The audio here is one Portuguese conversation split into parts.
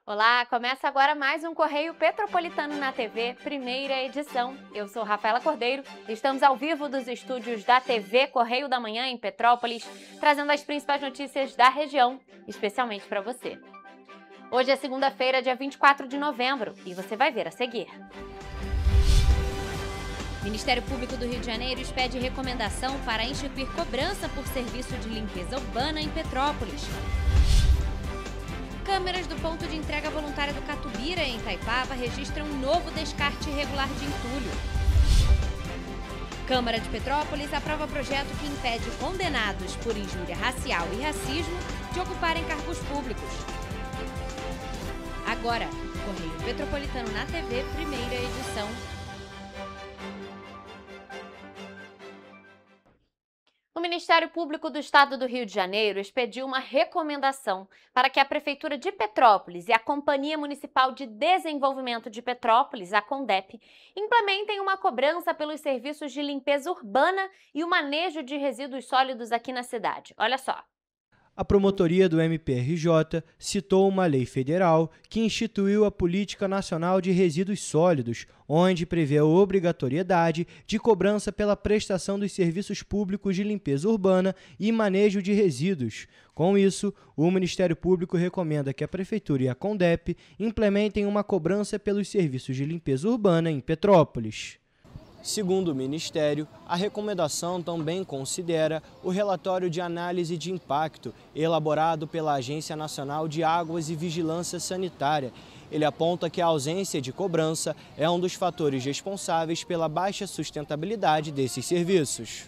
Olá, começa agora mais um Correio Petropolitano na TV, primeira edição. Eu sou Rafaela Cordeiro e estamos ao vivo dos estúdios da TV Correio da Manhã em Petrópolis, trazendo as principais notícias da região, especialmente para você. Hoje é segunda-feira, dia 24 de novembro, e você vai ver a seguir. Ministério Público do Rio de Janeiro expede recomendação para instituir cobrança por serviço de limpeza urbana em Petrópolis. Câmeras do ponto de entrega voluntária do Catubira, em Itaipava, registram um novo descarte irregular de entulho. Câmara de Petrópolis aprova projeto que impede condenados por injúria racial e racismo de ocuparem cargos públicos. Agora, Correio Petropolitano na TV, primeira edição. O Ministério Público do Estado do Rio de Janeiro expediu uma recomendação para que a Prefeitura de Petrópolis e a Companhia Municipal de Desenvolvimento de Petrópolis, a CONDEP, implementem uma cobrança pelos serviços de limpeza urbana e o manejo de resíduos sólidos aqui na cidade. Olha só. A promotoria do MPRJ citou uma lei federal que instituiu a Política Nacional de Resíduos Sólidos, onde prevê a obrigatoriedade de cobrança pela prestação dos serviços públicos de limpeza urbana e manejo de resíduos. Com isso, o Ministério Público recomenda que a Prefeitura e a CONDEP implementem uma cobrança pelos serviços de limpeza urbana em Petrópolis. Segundo o Ministério, a recomendação também considera o relatório de análise de impacto elaborado pela Agência Nacional de Águas e Vigilância Sanitária. Ele aponta que a ausência de cobrança é um dos fatores responsáveis pela baixa sustentabilidade desses serviços.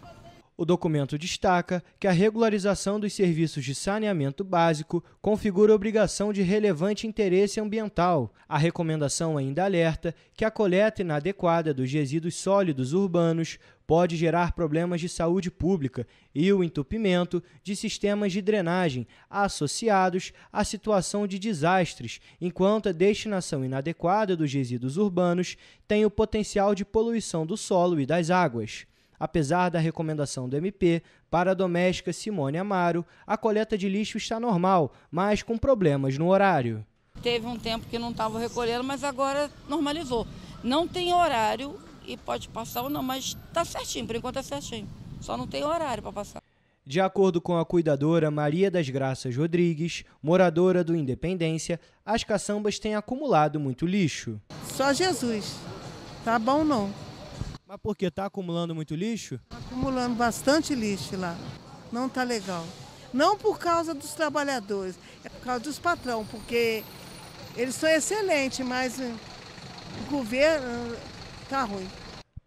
O documento destaca que a regularização dos serviços de saneamento básico configura obrigação de relevante interesse ambiental. A recomendação ainda alerta que a coleta inadequada dos resíduos sólidos urbanos pode gerar problemas de saúde pública e o entupimento de sistemas de drenagem associados à situação de desastres, enquanto a destinação inadequada dos resíduos urbanos tem o potencial de poluição do solo e das águas. Apesar da recomendação do MP, para a doméstica Simone Amaro, a coleta de lixo está normal, mas com problemas no horário. Teve um tempo que não estava recolhendo, mas agora normalizou. Não tem horário e pode passar ou não, mas está certinho, por enquanto é certinho. Só não tem horário para passar. De acordo com a cuidadora Maria das Graças Rodrigues, moradora do Independência, as caçambas têm acumulado muito lixo. Só Jesus. Tá bom não. Mas por que está acumulando muito lixo? Acumulando bastante lixo lá. Não está legal. Não por causa dos trabalhadores, é por causa dos patrões, porque eles são excelentes, mas o governo está ruim.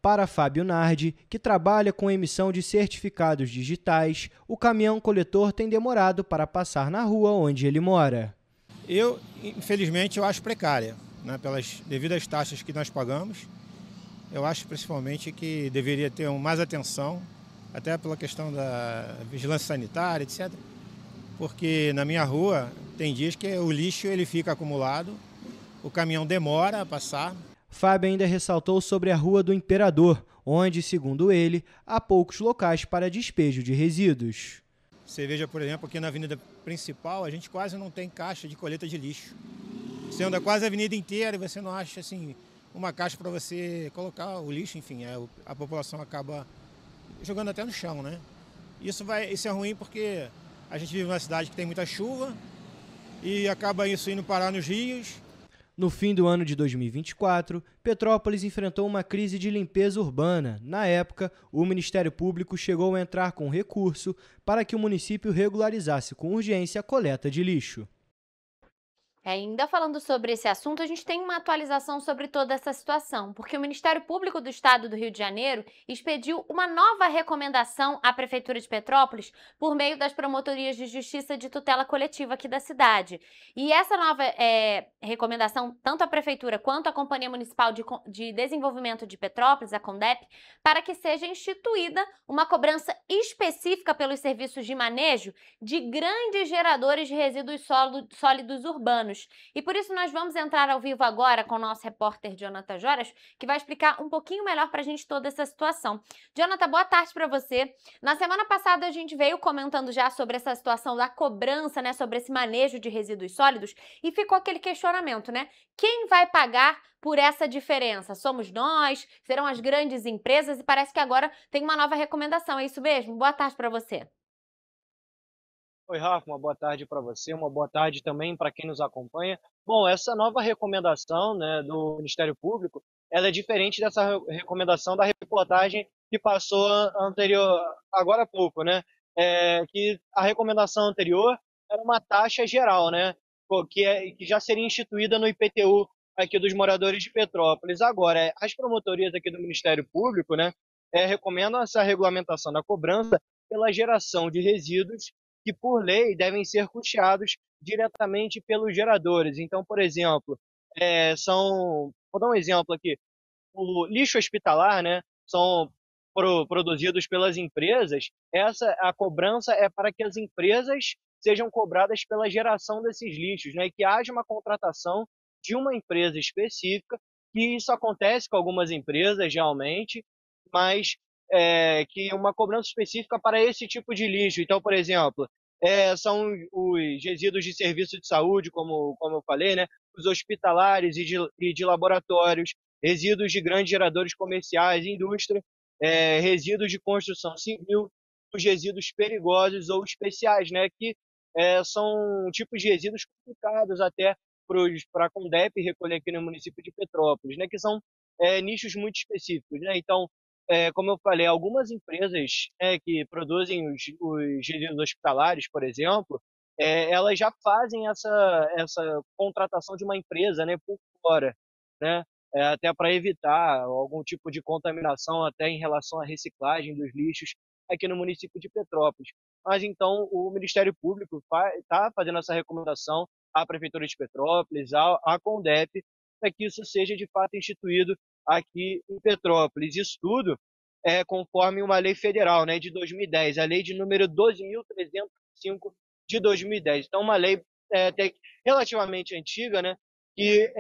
Para Fábio Nardi, que trabalha com emissão de certificados digitais, o caminhão coletor tem demorado para passar na rua onde ele mora. Infelizmente, eu acho precária, né, pelas devidas taxas que nós pagamos. Eu acho principalmente que deveria ter mais atenção, até pela questão da vigilância sanitária, etc. Porque na minha rua tem dias que o lixo ele fica acumulado, o caminhão demora a passar. Fábio ainda ressaltou sobre a Rua do Imperador, onde, segundo ele, há poucos locais para despejo de resíduos. Você veja, por exemplo, aqui na avenida principal, a gente quase não tem caixa de coleta de lixo. Você anda quase a avenida inteira e você não acha assim uma caixa para você colocar o lixo, enfim, a população acaba jogando até no chão, né? Isso é ruim porque a gente vive numa cidade que tem muita chuva e acaba isso indo parar nos rios. No fim do ano de 2024, Petrópolis enfrentou uma crise de limpeza urbana. Na época, o Ministério Público chegou a entrar com recurso para que o município regularizasse com urgência a coleta de lixo. Ainda falando sobre esse assunto, a gente tem uma atualização sobre toda essa situação, porque o Ministério Público do Estado do Rio de Janeiro expediu uma nova recomendação à Prefeitura de Petrópolis por meio das promotorias de justiça de tutela coletiva aqui da cidade. E essa nova recomendação, tanto à Prefeitura quanto à Companhia Municipal de Desenvolvimento de Petrópolis, a CONDEP, para que seja instituída uma cobrança específica pelos serviços de manejo de grandes geradores de resíduos sólidos urbanos, anos. E por isso nós vamos entrar ao vivo agora com o nosso repórter Jonathan Joras, que vai explicar um pouquinho melhor para a gente toda essa situação. Jonathan, boa tarde para você. Na semana passada a gente veio comentando já sobre essa situação da cobrança, né, sobre esse manejo de resíduos sólidos, e ficou aquele questionamento, né? Quem vai pagar por essa diferença? Somos nós? Serão as grandes empresas? E parece que agora tem uma nova recomendação, é isso mesmo? Boa tarde para você. Oi, Rafa, uma boa tarde para você, uma boa tarde também para quem nos acompanha. Bom, essa nova recomendação, né, do Ministério Público, ela é diferente dessa recomendação da reportagem que passou anterior, agora há pouco, né? Que a recomendação anterior era uma taxa geral, né? Que já seria instituída no IPTU aqui dos moradores de Petrópolis. Agora, as promotorias aqui do Ministério Público, né, recomendam essa regulamentação da cobrança pela geração de resíduos que, por lei, devem ser custeados diretamente pelos geradores. Então, por exemplo, vou dar um exemplo aqui, o lixo hospitalar, né, são produzidos pelas empresas, a cobrança é para que as empresas sejam cobradas pela geração desses lixos, né, e que haja uma contratação de uma empresa específica, que isso acontece com algumas empresas realmente, mas que uma cobrança específica para esse tipo de lixo. Então, por exemplo, são os resíduos de serviço de saúde, como eu falei, né, os hospitalares e de laboratórios, resíduos de grandes geradores comerciais, indústria, resíduos de construção civil, os resíduos perigosos ou especiais, né, que são tipos de resíduos complicados até para a Condep recolher aqui no município de Petrópolis, né, que são nichos muito específicos, né? Então, como eu falei, algumas empresas que produzem os resíduos hospitalares, por exemplo, elas já fazem essa contratação de uma empresa, né, por fora, né? Até para evitar algum tipo de contaminação até em relação à reciclagem dos lixos aqui no município de Petrópolis. Mas então o Ministério Público está fazendo essa recomendação à Prefeitura de Petrópolis, à Condep, para que isso seja de fato instituído aqui em Petrópolis. Isso tudo é conforme uma lei federal, né, de 2010, a lei de número 12.305 de 2010. Então, uma lei até relativamente antiga, né, que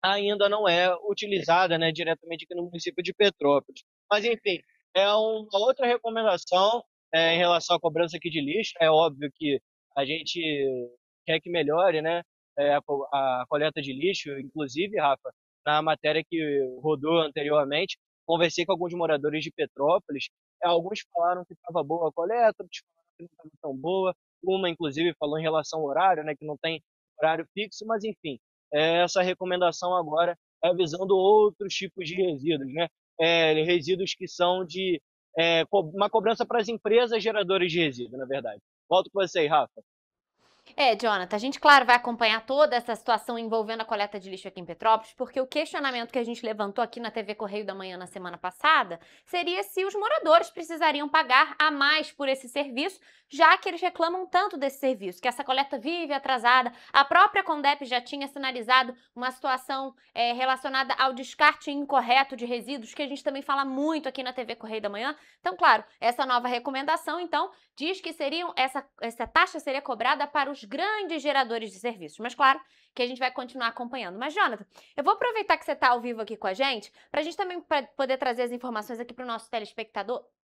ainda não é utilizada, né, diretamente aqui no município de Petrópolis. Mas, enfim, é uma outra recomendação em relação à cobrança aqui de lixo. É óbvio que a gente quer que melhore, né, a coleta de lixo. Inclusive, Rafa, na matéria que rodou anteriormente, conversei com alguns moradores de Petrópolis. Alguns falaram que estava boa a coleta, outros falaram que não estava tão boa. Uma, inclusive, falou em relação ao horário, né, que não tem horário fixo, mas, enfim, essa recomendação agora é visando outros tipos de resíduos, né? Resíduos que são de uma cobrança para as empresas geradoras de resíduos, na verdade. Volto com você aí, Rafa. Jonathan, a gente, claro, vai acompanhar toda essa situação envolvendo a coleta de lixo aqui em Petrópolis, porque o questionamento que a gente levantou aqui na TV Correio da Manhã na semana passada seria se os moradores precisariam pagar a mais por esse serviço, já que eles reclamam tanto desse serviço, que essa coleta vive atrasada. A própria Condep já tinha sinalizado uma situação relacionada ao descarte incorreto de resíduos, que a gente também fala muito aqui na TV Correio da Manhã. Então, claro, essa nova recomendação, então, diz que essa taxa seria cobrada para os grandes geradores de serviços. Mas claro que a gente vai continuar acompanhando. Mas, Jonathan, eu vou aproveitar que você está ao vivo aqui com a gente, para a gente também poder trazer as informações aqui para o nosso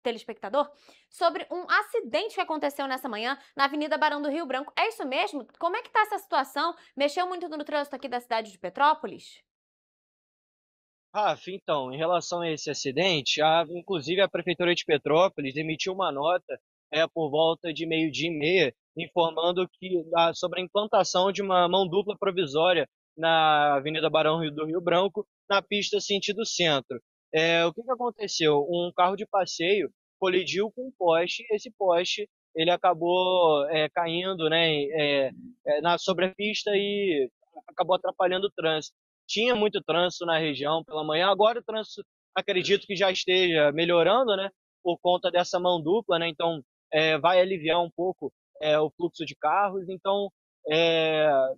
telespectador sobre um acidente que aconteceu nessa manhã na Avenida Barão do Rio Branco. É isso mesmo? Como é que está essa situação? Mexeu muito no trânsito aqui da cidade de Petrópolis? Rafa, então, em relação a esse acidente, inclusive a Prefeitura de Petrópolis emitiu uma nota por volta de 12h30, informando sobre a implantação de uma mão dupla provisória na Avenida Barão do Rio Branco, na pista sentido centro. O que aconteceu? Um carro de passeio colidiu com um poste, esse poste ele acabou caindo, né, sobre a pista e acabou atrapalhando o trânsito. Tinha muito trânsito na região pela manhã, agora o trânsito acredito que já esteja melhorando, né, por conta dessa mão dupla, né, então vai aliviar um pouco o fluxo de carros. Então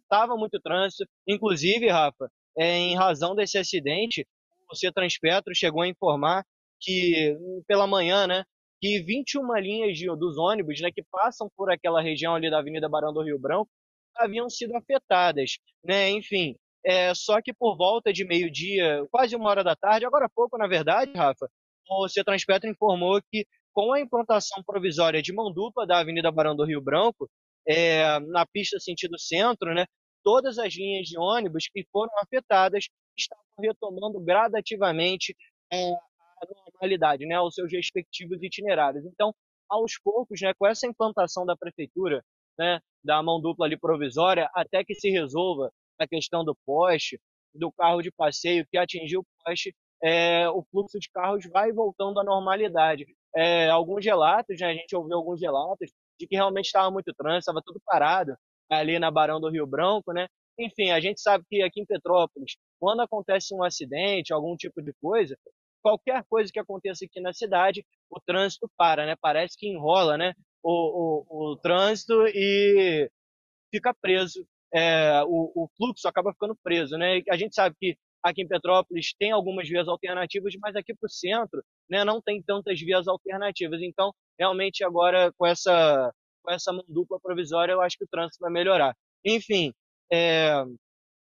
estava muito trânsito, inclusive, Rafa, em razão desse acidente, o Cetranspetro chegou a informar que pela manhã, né, que 21 linhas dos ônibus, né, que passam por aquela região ali da Avenida Barão do Rio Branco haviam sido afetadas, né? Enfim, só que por volta de meio-dia, quase 1 hora da tarde, agora há pouco, na verdade, Rafa, o Cetranspetra informou que com a implantação provisória de mão dupla da Avenida Barão do Rio Branco, na pista sentido centro, né, todas as linhas de ônibus que foram afetadas estavam retomando gradativamente a normalidade, né, aos seus respectivos itinerários. Então, aos poucos, né, com essa implantação da prefeitura, né, da mão dupla ali provisória, até que se resolva a questão do poste, do carro de passeio que atingiu o poste, o fluxo de carros vai voltando à normalidade. Alguns relatos, né, a gente ouviu alguns relatos de que realmente estava muito trânsito, estava tudo parado ali na Barão do Rio Branco, né? Enfim, a gente sabe que aqui em Petrópolis, quando acontece um acidente, algum tipo de coisa, qualquer coisa que aconteça aqui na cidade, o trânsito para, né? Parece que enrola, né? O trânsito e fica preso, o fluxo acaba ficando preso, né? A gente sabe que aqui em Petrópolis tem algumas vias alternativas, mas aqui para o centro, né, não tem tantas vias alternativas. Então, realmente agora com essa mão dupla provisória, eu acho que o trânsito vai melhorar. Enfim, é,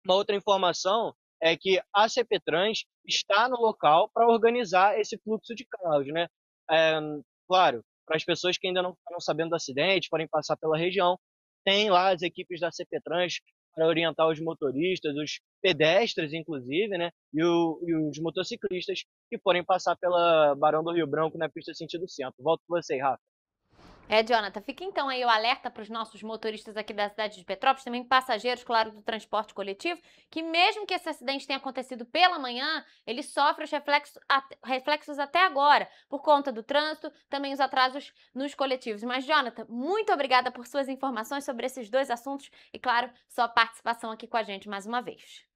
uma outra informação é que a CPTrans está no local para organizar esse fluxo de carros, né? É, claro, para as pessoas que ainda não estão sabendo do acidente, podem passar pela região, tem lá as equipes da CPTrans para orientar os motoristas, os pedestres, inclusive, né? E os motociclistas que forem passar pela Barão do Rio Branco na pista sentido centro. Volto com você, Rafa. Jonathan, fica então aí o alerta para os nossos motoristas aqui da cidade de Petrópolis, também passageiros, claro, do transporte coletivo, que mesmo que esse acidente tenha acontecido pela manhã, ele sofre os reflexos até agora, por conta do trânsito, também os atrasos nos coletivos. Mas, Jonathan, muito obrigada por suas informações sobre esses dois assuntos e, claro, sua participação aqui com a gente mais uma vez.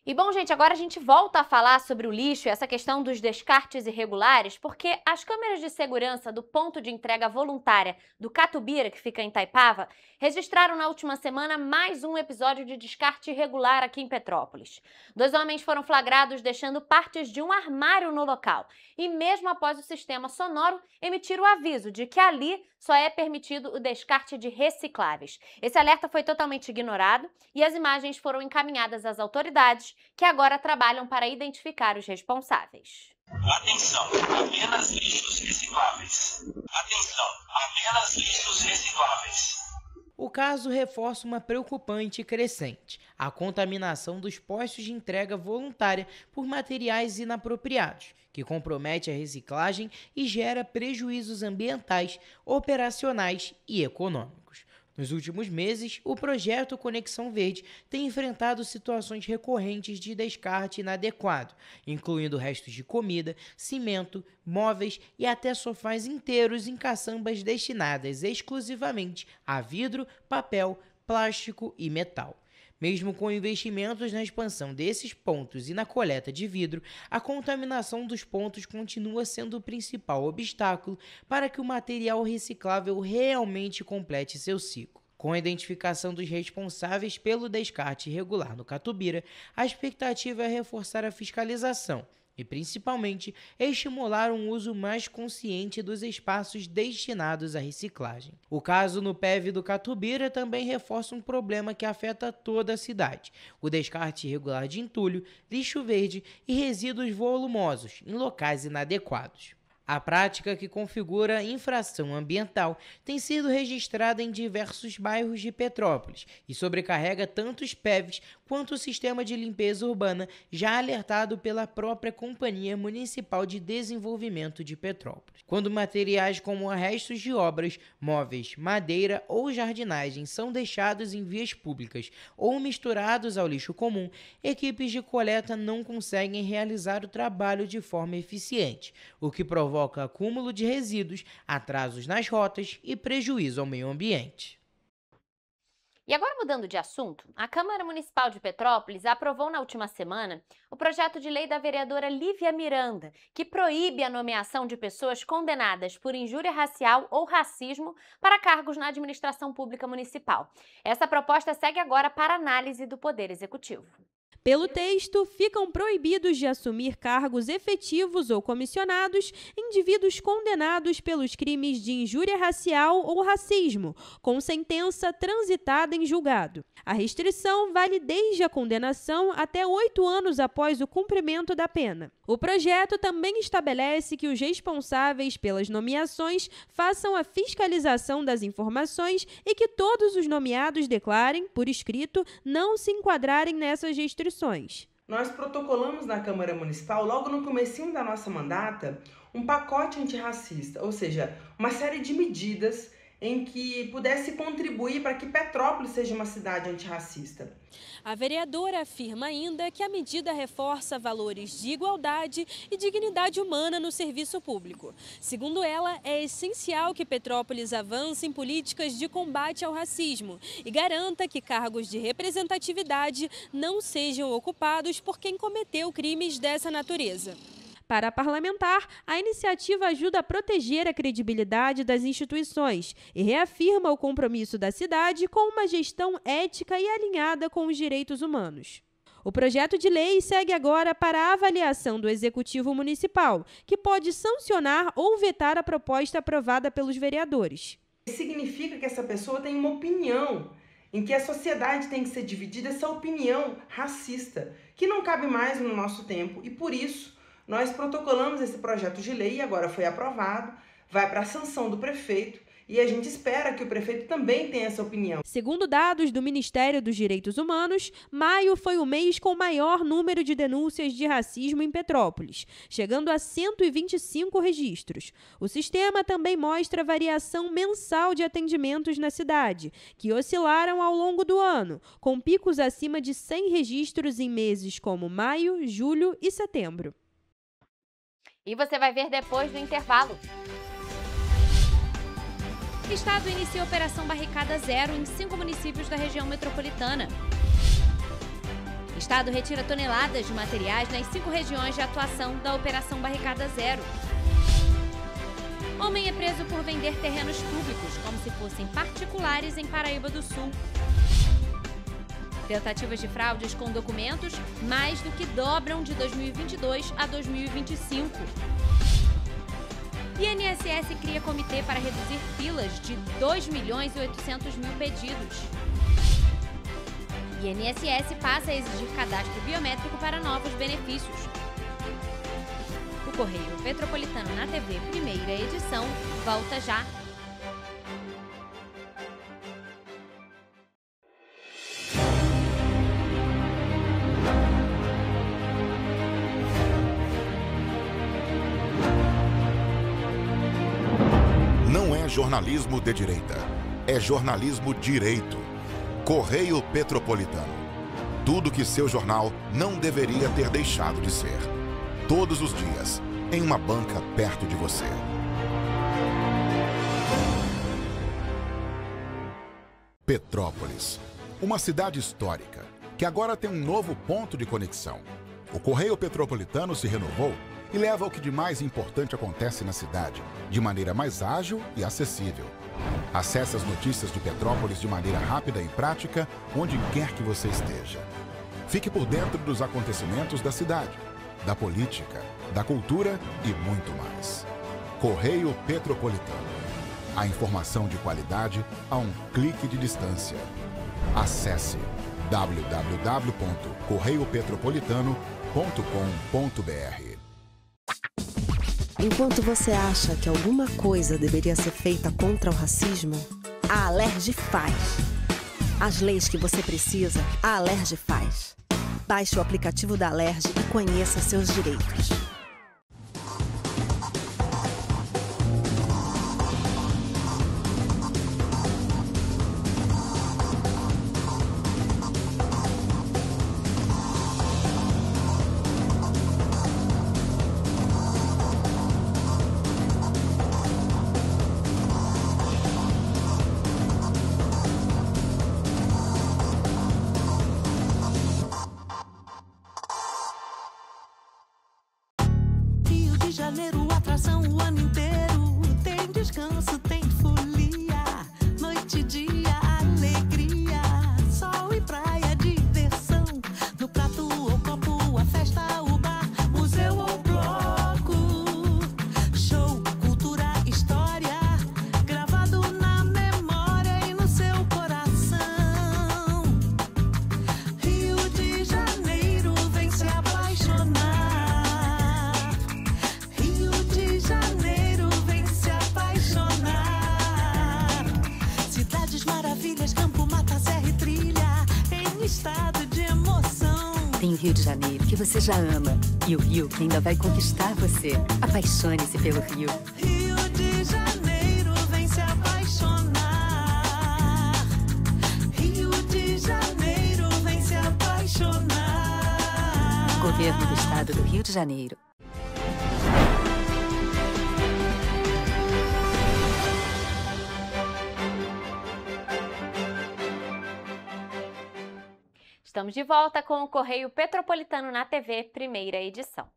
E bom, gente, agora a gente volta a falar sobre o lixo e essa questão dos descartes irregulares, porque as câmeras de segurança do ponto de entrega voluntária do Catubira, que fica em Itaipava, registraram na última semana mais um episódio de descarte irregular aqui em Petrópolis. 2 homens foram flagrados deixando partes de um armário no local e mesmo após o sistema sonoro emitir o aviso de que ali só é permitido o descarte de recicláveis. Esse alerta foi totalmente ignorado e as imagens foram encaminhadas às autoridades, que agora trabalham para identificar os responsáveis. Atenção, apenas lixos recicláveis. Atenção, apenas lixos recicláveis. O caso reforça uma preocupante e crescente: a contaminação dos postos de entrega voluntária por materiais inapropriados, que compromete a reciclagem e gera prejuízos ambientais, operacionais e econômicos. Nos últimos meses, o projeto Conexão Verde tem enfrentado situações recorrentes de descarte inadequado, incluindo restos de comida, cimento, móveis e até sofás inteiros em caçambas destinadas exclusivamente a vidro, papel, plástico e metal. Mesmo com investimentos na expansão desses pontos e na coleta de vidro, a contaminação dos pontos continua sendo o principal obstáculo para que o material reciclável realmente complete seu ciclo. Com a identificação dos responsáveis pelo descarte irregular no Catubira, a expectativa é reforçar a fiscalização e, principalmente, estimular um uso mais consciente dos espaços destinados à reciclagem. O caso no PEV do Catubira também reforça um problema que afeta toda a cidade: o descarte irregular de entulho, lixo verde e resíduos volumosos em locais inadequados. A prática, que configura infração ambiental, tem sido registrada em diversos bairros de Petrópolis e sobrecarrega tanto os PEVs quanto o sistema de limpeza urbana, já alertado pela própria Companhia Municipal de Desenvolvimento de Petrópolis. Quando materiais como restos de obras, móveis, madeira ou jardinagem são deixados em vias públicas ou misturados ao lixo comum, equipes de coleta não conseguem realizar o trabalho de forma eficiente, o que provoca acúmulo de resíduos, atrasos nas rotas e prejuízo ao meio ambiente. E agora, mudando de assunto, a Câmara Municipal de Petrópolis aprovou na última semana o projeto de lei da vereadora Lívia Miranda, que proíbe a nomeação de pessoas condenadas por injúria racial ou racismo para cargos na administração pública municipal. Essa proposta segue agora para análise do Poder Executivo. Pelo texto, ficam proibidos de assumir cargos efetivos ou comissionados indivíduos condenados pelos crimes de injúria racial ou racismo, com sentença transitada em julgado. A restrição vale desde a condenação até 8 anos após o cumprimento da pena. O projeto também estabelece que os responsáveis pelas nomeações façam a fiscalização das informações e que todos os nomeados declarem, por escrito, não se enquadrarem nessas restrições. Nós protocolamos na Câmara Municipal, logo no comecinho da nossa mandata, um pacote antirracista, ou seja, uma série de medidas em que pudesse contribuir para que Petrópolis seja uma cidade antirracista. A vereadora afirma ainda que a medida reforça valores de igualdade e dignidade humana no serviço público. Segundo ela, é essencial que Petrópolis avance em políticas de combate ao racismo e garanta que cargos de representatividade não sejam ocupados por quem cometeu crimes dessa natureza. Para a parlamentar, a iniciativa ajuda a proteger a credibilidade das instituições e reafirma o compromisso da cidade com uma gestão ética e alinhada com os direitos humanos. O projeto de lei segue agora para a avaliação do Executivo Municipal, que pode sancionar ou vetar a proposta aprovada pelos vereadores. Significa que essa pessoa tem uma opinião, em que a sociedade tem que ser dividida, essa opinião racista, que não cabe mais no nosso tempo, e por isso nós protocolamos esse projeto de lei e agora foi aprovado, vai para a sanção do prefeito e a gente espera que o prefeito também tenha essa opinião. Segundo dados do Ministério dos Direitos Humanos, maio foi o mês com o maior número de denúncias de racismo em Petrópolis, chegando a 125 registros. O sistema também mostra variação mensal de atendimentos na cidade, que oscilaram ao longo do ano, com picos acima de 100 registros em meses como maio, julho e setembro. E você vai ver depois do intervalo. O Estado inicia a Operação Barricada Zero em 5 municípios da região metropolitana. O Estado retira toneladas de materiais nas 5 regiões de atuação da Operação Barricada Zero. Homem é preso por vender terrenos públicos como se fossem particulares em Paraíba do Sul. Tentativas de fraudes com documentos mais do que dobram de 2022 a 2025. INSS cria comitê para reduzir filas de 2.800.000 pedidos. INSS passa a exigir cadastro biométrico para novos benefícios. O Correio Petropolitano na TV, primeira edição, volta já. Não é jornalismo de direita, é jornalismo direito. Correio Petropolitano. Tudo que seu jornal não deveria ter deixado de ser. Todos os dias, em uma banca perto de você. Petrópolis, uma cidade histórica, que agora tem um novo ponto de conexão. O Correio Petropolitano se renovou e leva o que de mais importante acontece na cidade, de maneira mais ágil e acessível. Acesse as notícias de Petrópolis de maneira rápida e prática, onde quer que você esteja. Fique por dentro dos acontecimentos da cidade, da política, da cultura e muito mais. Correio Petropolitano. A informação de qualidade a um clique de distância. Acesse www.correiopetropolitano.com.br. Enquanto você acha que alguma coisa deveria ser feita contra o racismo, a Alerj faz. As leis que você precisa, a Alerj faz. Baixe o aplicativo da Alerj e conheça seus direitos. ilhas, campo, mata, serra e trilha, em estado de emoção. Tem o Rio de Janeiro, que você já ama, e o Rio que ainda vai conquistar você. Apaixone-se pelo Rio. Rio de Janeiro, vem se apaixonar. Rio de Janeiro, vem se apaixonar. Governo do Estado do Rio de Janeiro. Estamos de volta com o Correio Petropolitano na TV, primeira edição.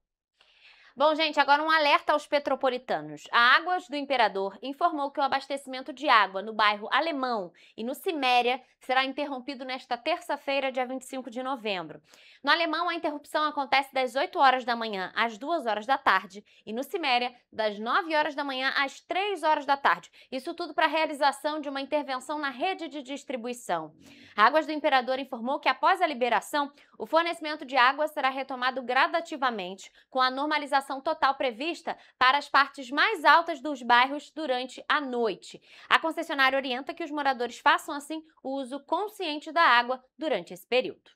Bom, gente, agora um alerta aos petropolitanos. A Águas do Imperador informou que o abastecimento de água no bairro Alemão e no Ciméria será interrompido nesta terça-feira, dia 25 de novembro. No Alemão, a interrupção acontece das 8 horas da manhã às 2 horas da tarde e no Ciméria, das 9 horas da manhã às 3 horas da tarde. Isso tudo para a realização de uma intervenção na rede de distribuição. A Águas do Imperador informou que após a liberação, o fornecimento de água será retomado gradativamente, com a normalização total prevista para as partes mais altas dos bairros durante a noite. A concessionária orienta que os moradores façam, assim, o uso consciente da água durante esse período.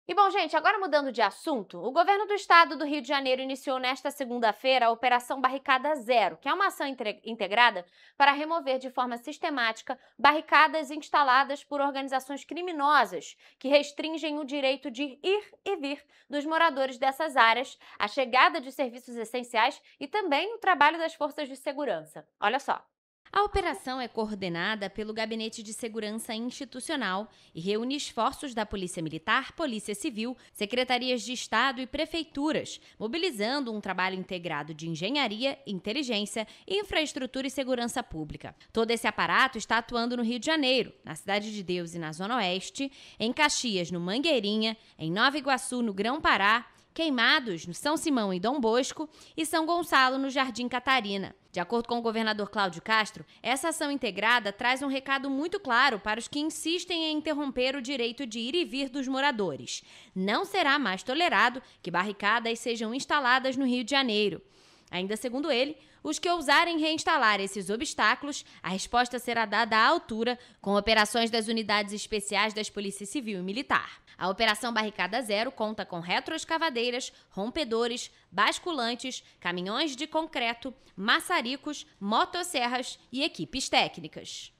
E bom, gente, agora mudando de assunto, o governo do estado do Rio de Janeiro iniciou nesta segunda-feira a Operação Barricada Zero, que é uma ação integrada para remover de forma sistemática barricadas instaladas por organizações criminosas que restringem o direito de ir e vir dos moradores dessas áreas, a chegada de serviços essenciais e também o trabalho das forças de segurança. Olha só. A operação é coordenada pelo Gabinete de Segurança Institucional e reúne esforços da Polícia Militar, Polícia Civil, Secretarias de Estado e Prefeituras, mobilizando um trabalho integrado de engenharia, inteligência, infraestrutura e segurança pública. Todo esse aparato está atuando no Rio de Janeiro, na Cidade de Deus e na Zona Oeste, em Caxias, no Mangueirinha, em Nova Iguaçu, no Grão-Pará, Queimados, no São Simão e Dom Bosco, e São Gonçalo, no Jardim Catarina. De acordo com o governador Cláudio Castro, essa ação integrada traz um recado muito claro para os que insistem em interromper o direito de ir e vir dos moradores. Não será mais tolerado que barricadas sejam instaladas no Rio de Janeiro. Ainda segundo ele, os que ousarem reinstalar esses obstáculos, a resposta será dada à altura, com operações das unidades especiais das Polícias Civil e Militar. A Operação Barricada Zero conta com retroescavadeiras, rompedores, basculantes, caminhões de concreto, maçaricos, motosserras e equipes técnicas.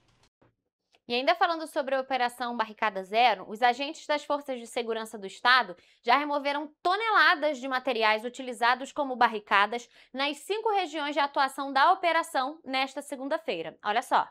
E ainda falando sobre a Operação Barricada Zero, os agentes das Forças de Segurança do Estado já removeram toneladas de materiais utilizados como barricadas nas 5 regiões de atuação da operação nesta segunda-feira. Olha só.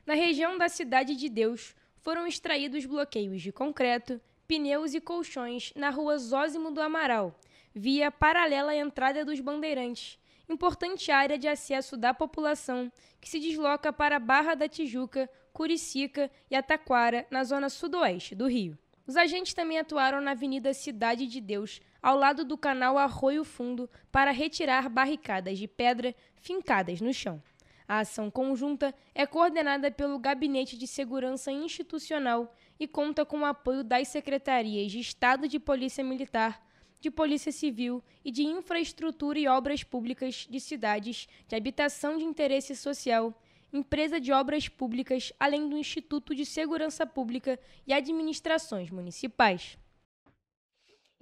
Na região da Cidade de Deus, foram extraídos bloqueios de concreto, pneus e colchões na rua Zósimo do Amaral, via paralela à entrada dos Bandeirantes, importante área de acesso da população que se desloca para Barra da Tijuca, Curicica e Ataquara, na zona sudoeste do Rio. Os agentes também atuaram na Avenida Cidade de Deus, ao lado do canal Arroio Fundo, para retirar barricadas de pedra fincadas no chão. A ação conjunta é coordenada pelo Gabinete de Segurança Institucional e conta com o apoio das Secretarias de Estado de Polícia Militar, de Polícia Civil e de Infraestrutura e Obras Públicas de cidades de habitação de interesse social, Empresa de Obras Públicas, além do Instituto de Segurança Pública e administrações municipais.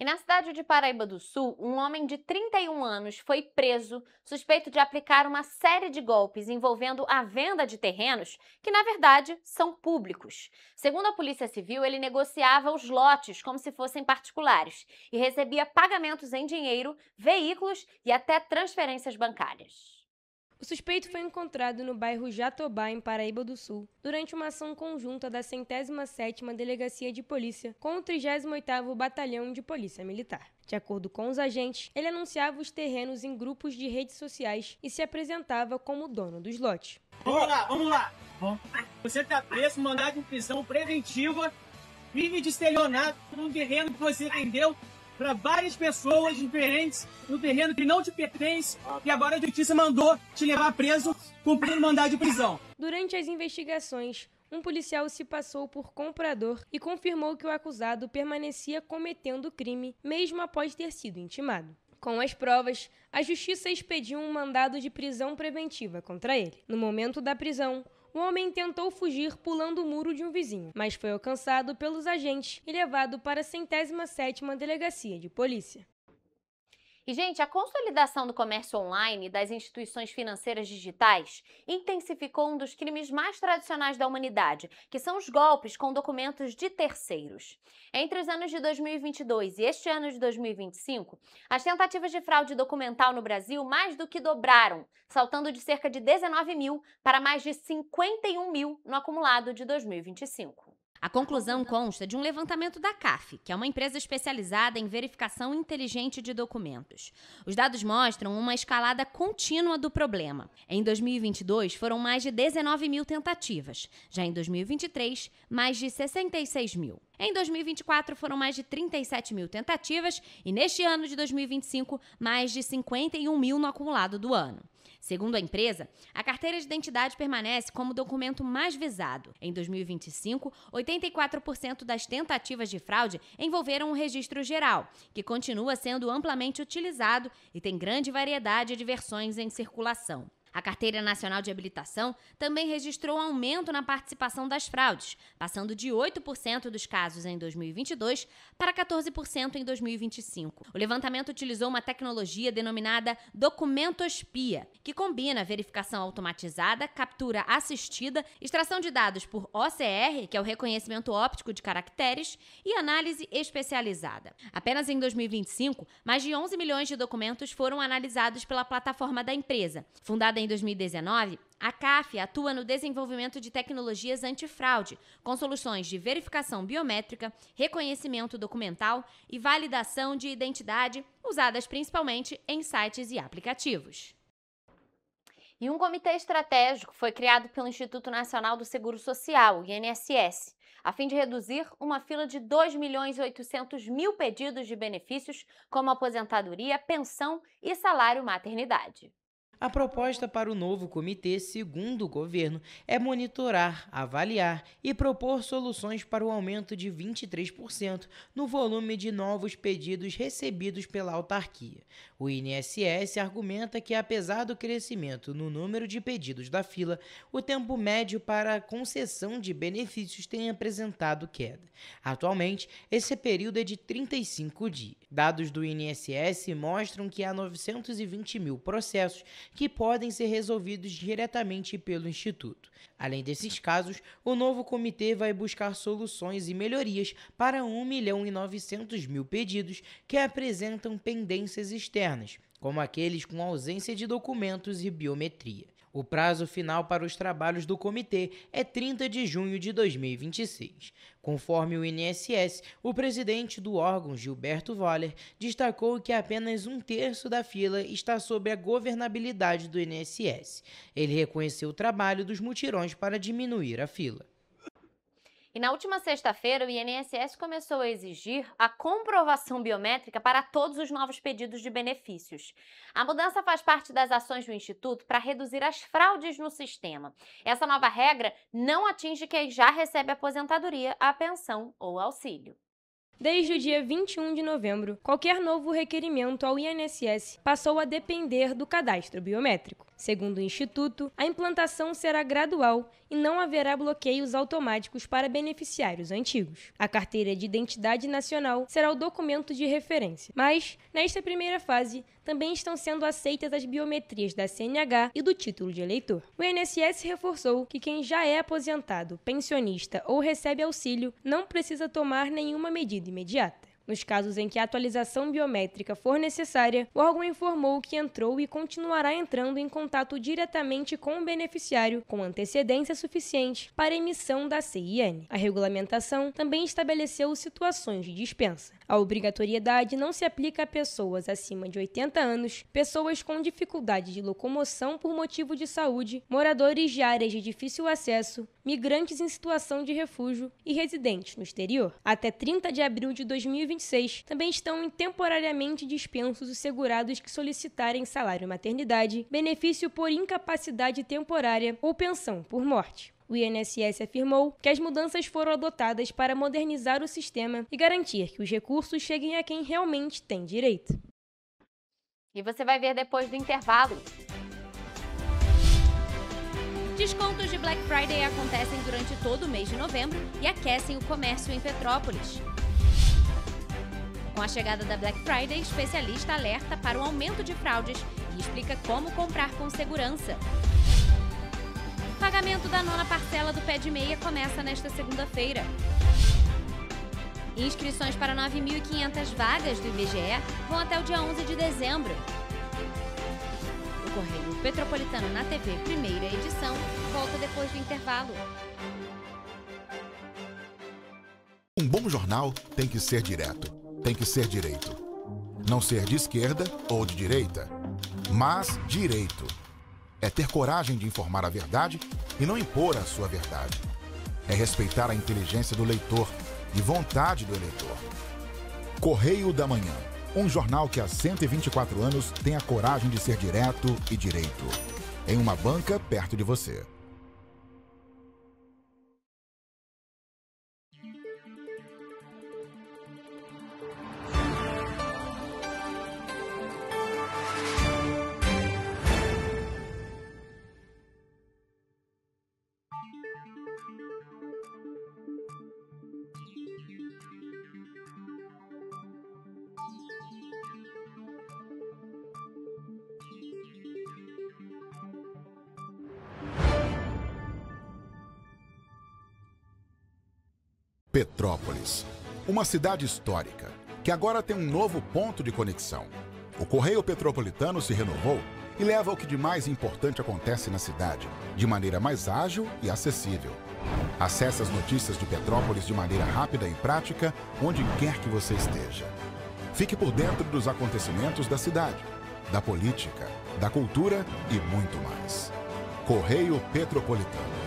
E na cidade de Paraíba do Sul, um homem de 31 anos foi preso, suspeito de aplicar uma série de golpes envolvendo a venda de terrenos que, na verdade, são públicos. Segundo a Polícia Civil, ele negociava os lotes como se fossem particulares e recebia pagamentos em dinheiro, veículos e até transferências bancárias. O suspeito foi encontrado no bairro Jatobá, em Paraíba do Sul, durante uma ação conjunta da 107ª Delegacia de Polícia com o 38º Batalhão de Polícia Militar. De acordo com os agentes, ele anunciava os terrenos em grupos de redes sociais e se apresentava como dono dos lotes. Vamos lá. Você está preso, mandado de prisão preventiva, crime de estelionato num terreno que você vendeu para várias pessoas diferentes, no terreno que não te pertence, e agora a justiça mandou te levar preso, cumprindo mandado de prisão. Durante as investigações, um policial se passou por comprador e confirmou que o acusado permanecia cometendo o crime, mesmo após ter sido intimado. Com as provas, a justiça expediu um mandado de prisão preventiva contra ele. No momento da prisão, o o homem tentou fugir pulando o muro de um vizinho, mas foi alcançado pelos agentes e levado para a 107ª Delegacia de Polícia. E, gente, a consolidação do comércio online e das instituições financeiras digitais intensificou um dos crimes mais tradicionais da humanidade, que são os golpes com documentos de terceiros. Entre os anos de 2022 e este ano de 2025, as tentativas de fraude documental no Brasil mais do que dobraram, saltando de cerca de 19 mil para mais de 51 mil no acumulado de 2025. A conclusão consta de um levantamento da CAF, que é uma empresa especializada em verificação inteligente de documentos. Os dados mostram uma escalada contínua do problema. Em 2022, foram mais de 19 mil tentativas. Já em 2023, mais de 66 mil. Em 2024, foram mais de 37 mil tentativas e, neste ano de 2025, mais de 51 mil no acumulado do ano. Segundo a empresa, a carteira de identidade permanece como o documento mais visado. Em 2025, 84% das tentativas de fraude envolveram o registro geral, que continua sendo amplamente utilizado e tem grande variedade de versões em circulação. A Carteira Nacional de Habilitação também registrou aumento na participação das fraudes, passando de 8% dos casos em 2022 para 14% em 2025. O levantamento utilizou uma tecnologia denominada Documentospia, que combina verificação automatizada, captura assistida, extração de dados por OCR, que é o reconhecimento óptico de caracteres, e análise especializada. Apenas em 2025, mais de 11 milhões de documentos foram analisados pela plataforma da empresa. Fundada em 2019, a CAF atua no desenvolvimento de tecnologias antifraude, com soluções de verificação biométrica, reconhecimento documental e validação de identidade, usadas principalmente em sites e aplicativos. E um comitê estratégico foi criado pelo Instituto Nacional do Seguro Social, INSS, a fim de reduzir uma fila de 2.800.000 pedidos de benefícios como aposentadoria, pensão e salário maternidade. A proposta para o novo comitê, segundo o governo, é monitorar, avaliar e propor soluções para o aumento de 23% no volume de novos pedidos recebidos pela autarquia. O INSS argumenta que, apesar do crescimento no número de pedidos da fila, o tempo médio para a concessão de benefícios tem apresentado queda. Atualmente, esse período é de 35 dias. Dados do INSS mostram que há 920 mil processos que podem ser resolvidos diretamente pelo Instituto. Além desses casos, o novo comitê vai buscar soluções e melhorias para 1.900.000 pedidos que apresentam pendências externas, como aqueles com ausência de documentos e biometria. O prazo final para os trabalhos do comitê é 30 de junho de 2026. Conforme o INSS, o presidente do órgão, Gilberto Voller, destacou que apenas 1/3 da fila está sob a governabilidade do INSS. Ele reconheceu o trabalho dos mutirões para diminuir a fila. E na última sexta-feira, o INSS começou a exigir a comprovação biométrica para todos os novos pedidos de benefícios. A mudança faz parte das ações do Instituto para reduzir as fraudes no sistema. Essa nova regra não atinge quem já recebe aposentadoria, a pensão ou auxílio. Desde o dia 21 de novembro, qualquer novo requerimento ao INSS passou a depender do cadastro biométrico. Segundo o Instituto, a implantação será gradual e não haverá bloqueios automáticos para beneficiários antigos. A Carteira de Identidade Nacional será o documento de referência, mas, nesta primeira fase, também estão sendo aceitas as biometrias da CNH e do título de eleitor. O INSS reforçou que quem já é aposentado, pensionista ou recebe auxílio não precisa tomar nenhuma medida imediata. Nos casos em que a atualização biométrica for necessária, o órgão informou que entrou e continuará entrando em contato diretamente com o beneficiário com antecedência suficiente para a emissão da CIN. A regulamentação também estabeleceu situações de dispensa. A obrigatoriedade não se aplica a pessoas acima de 80 anos, pessoas com dificuldade de locomoção por motivo de saúde, moradores de áreas de difícil acesso, migrantes em situação de refúgio e residentes no exterior. Até 30 de abril de 2026, também estão temporariamente dispensos os segurados que solicitarem salário maternidade, benefício por incapacidade temporária ou pensão por morte. O INSS afirmou que as mudanças foram adotadas para modernizar o sistema e garantir que os recursos cheguem a quem realmente tem direito. E você vai ver depois do intervalo. Descontos de Black Friday acontecem durante todo o mês de novembro e aquecem o comércio em Petrópolis. Com a chegada da Black Friday, especialista alerta para o aumento de fraudes e explica como comprar com segurança. Pagamento da 9ª parcela do pé de meia começa nesta segunda-feira. Inscrições para 9.500 vagas do IBGE vão até o dia 11 de dezembro. O Correio Petropolitano na TV, primeira edição, volta depois do intervalo. Um bom jornal tem que ser direto, tem que ser direito. Não ser de esquerda ou de direita, mas direito. É ter coragem de informar a verdade e não impor a sua verdade. É respeitar a inteligência do leitor e vontade do eleitor. Correio da Manhã, um jornal que há 124 anos tem a coragem de ser direto e direito. Em uma banca perto de você. Petrópolis, uma cidade histórica, que agora tem um novo ponto de conexão. O Correio Petropolitano se renovou e leva o que de mais importante acontece na cidade, de maneira mais ágil e acessível. Acesse as notícias de Petrópolis de maneira rápida e prática, onde quer que você esteja. Fique por dentro dos acontecimentos da cidade, da política, da cultura e muito mais. Correio Petropolitano.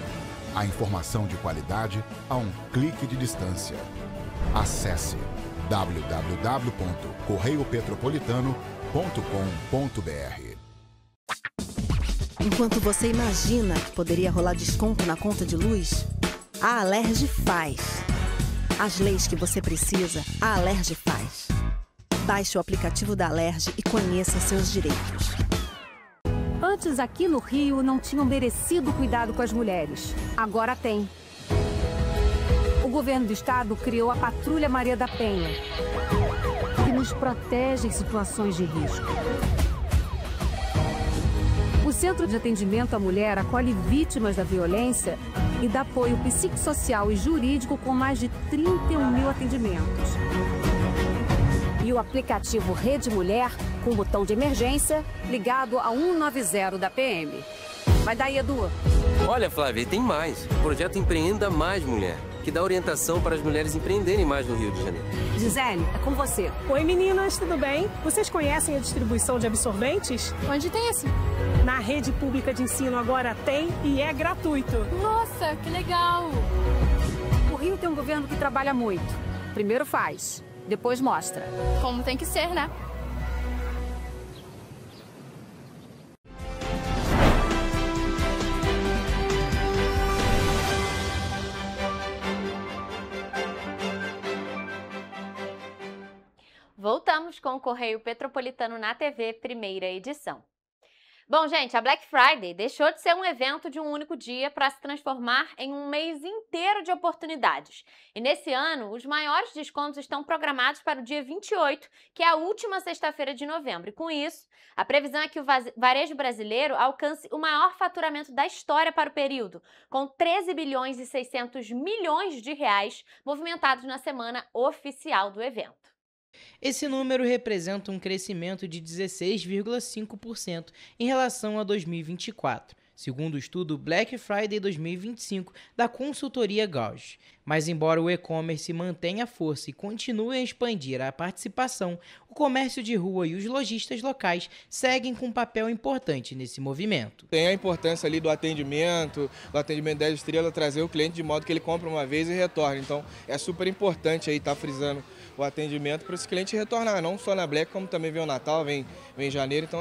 A informação de qualidade a um clique de distância. Acesse www.correiopetropolitano.com.br. Enquanto você imagina que poderia rolar desconto na conta de luz, a Alerj faz. As leis que você precisa, a Alerj faz. Baixe o aplicativo da Alerj e conheça seus direitos. Antes, aqui no Rio, não tinham merecido cuidado com as mulheres. Agora tem. O governo do estado criou a Patrulha Maria da Penha, que nos protege em situações de risco. O Centro de Atendimento à Mulher acolhe vítimas da violência e dá apoio psicossocial e jurídico com mais de 31.000 atendimentos. E o aplicativo Rede Mulher, com botão de emergência, ligado a 190 da PM. Vai daí, Edu. Olha, Flávia, tem mais. O projeto Empreenda Mais Mulher, que dá orientação para as mulheres empreenderem mais no Rio de Janeiro. Gisele, é com você. Oi, meninas, tudo bem? Vocês conhecem a distribuição de absorventes? Onde tem esse? Na rede pública de ensino agora tem e é gratuito. Nossa, que legal! O Rio tem um governo que trabalha muito. Primeiro faz, depois mostra. Como tem que ser, né? Voltamos com o Correio Petropolitano na TV, primeira edição. Bom, gente, a Black Friday deixou de ser um evento de um único dia para se transformar em um mês inteiro de oportunidades. E nesse ano, os maiores descontos estão programados para o dia 28, que é a última sexta-feira de novembro. E com isso, a previsão é que o varejo brasileiro alcance o maior faturamento da história para o período, com 13 bilhões e 600 milhões de reais movimentados na semana oficial do evento. Esse número representa um crescimento de 16,5% em relação a 2024, segundo o estudo Black Friday 2025 da consultoria Gauge. Mas embora o e-commerce mantenha força e continue a expandir a participação, o comércio de rua e os lojistas locais seguem com um papel importante nesse movimento. Tem a importância ali do atendimento 10 estrelas, trazer o cliente de modo que ele compra uma vez e retorna. Então é super importante aí estar frisando o atendimento para esse cliente retornar, não só na Black, como também vem o Natal, vem janeiro, então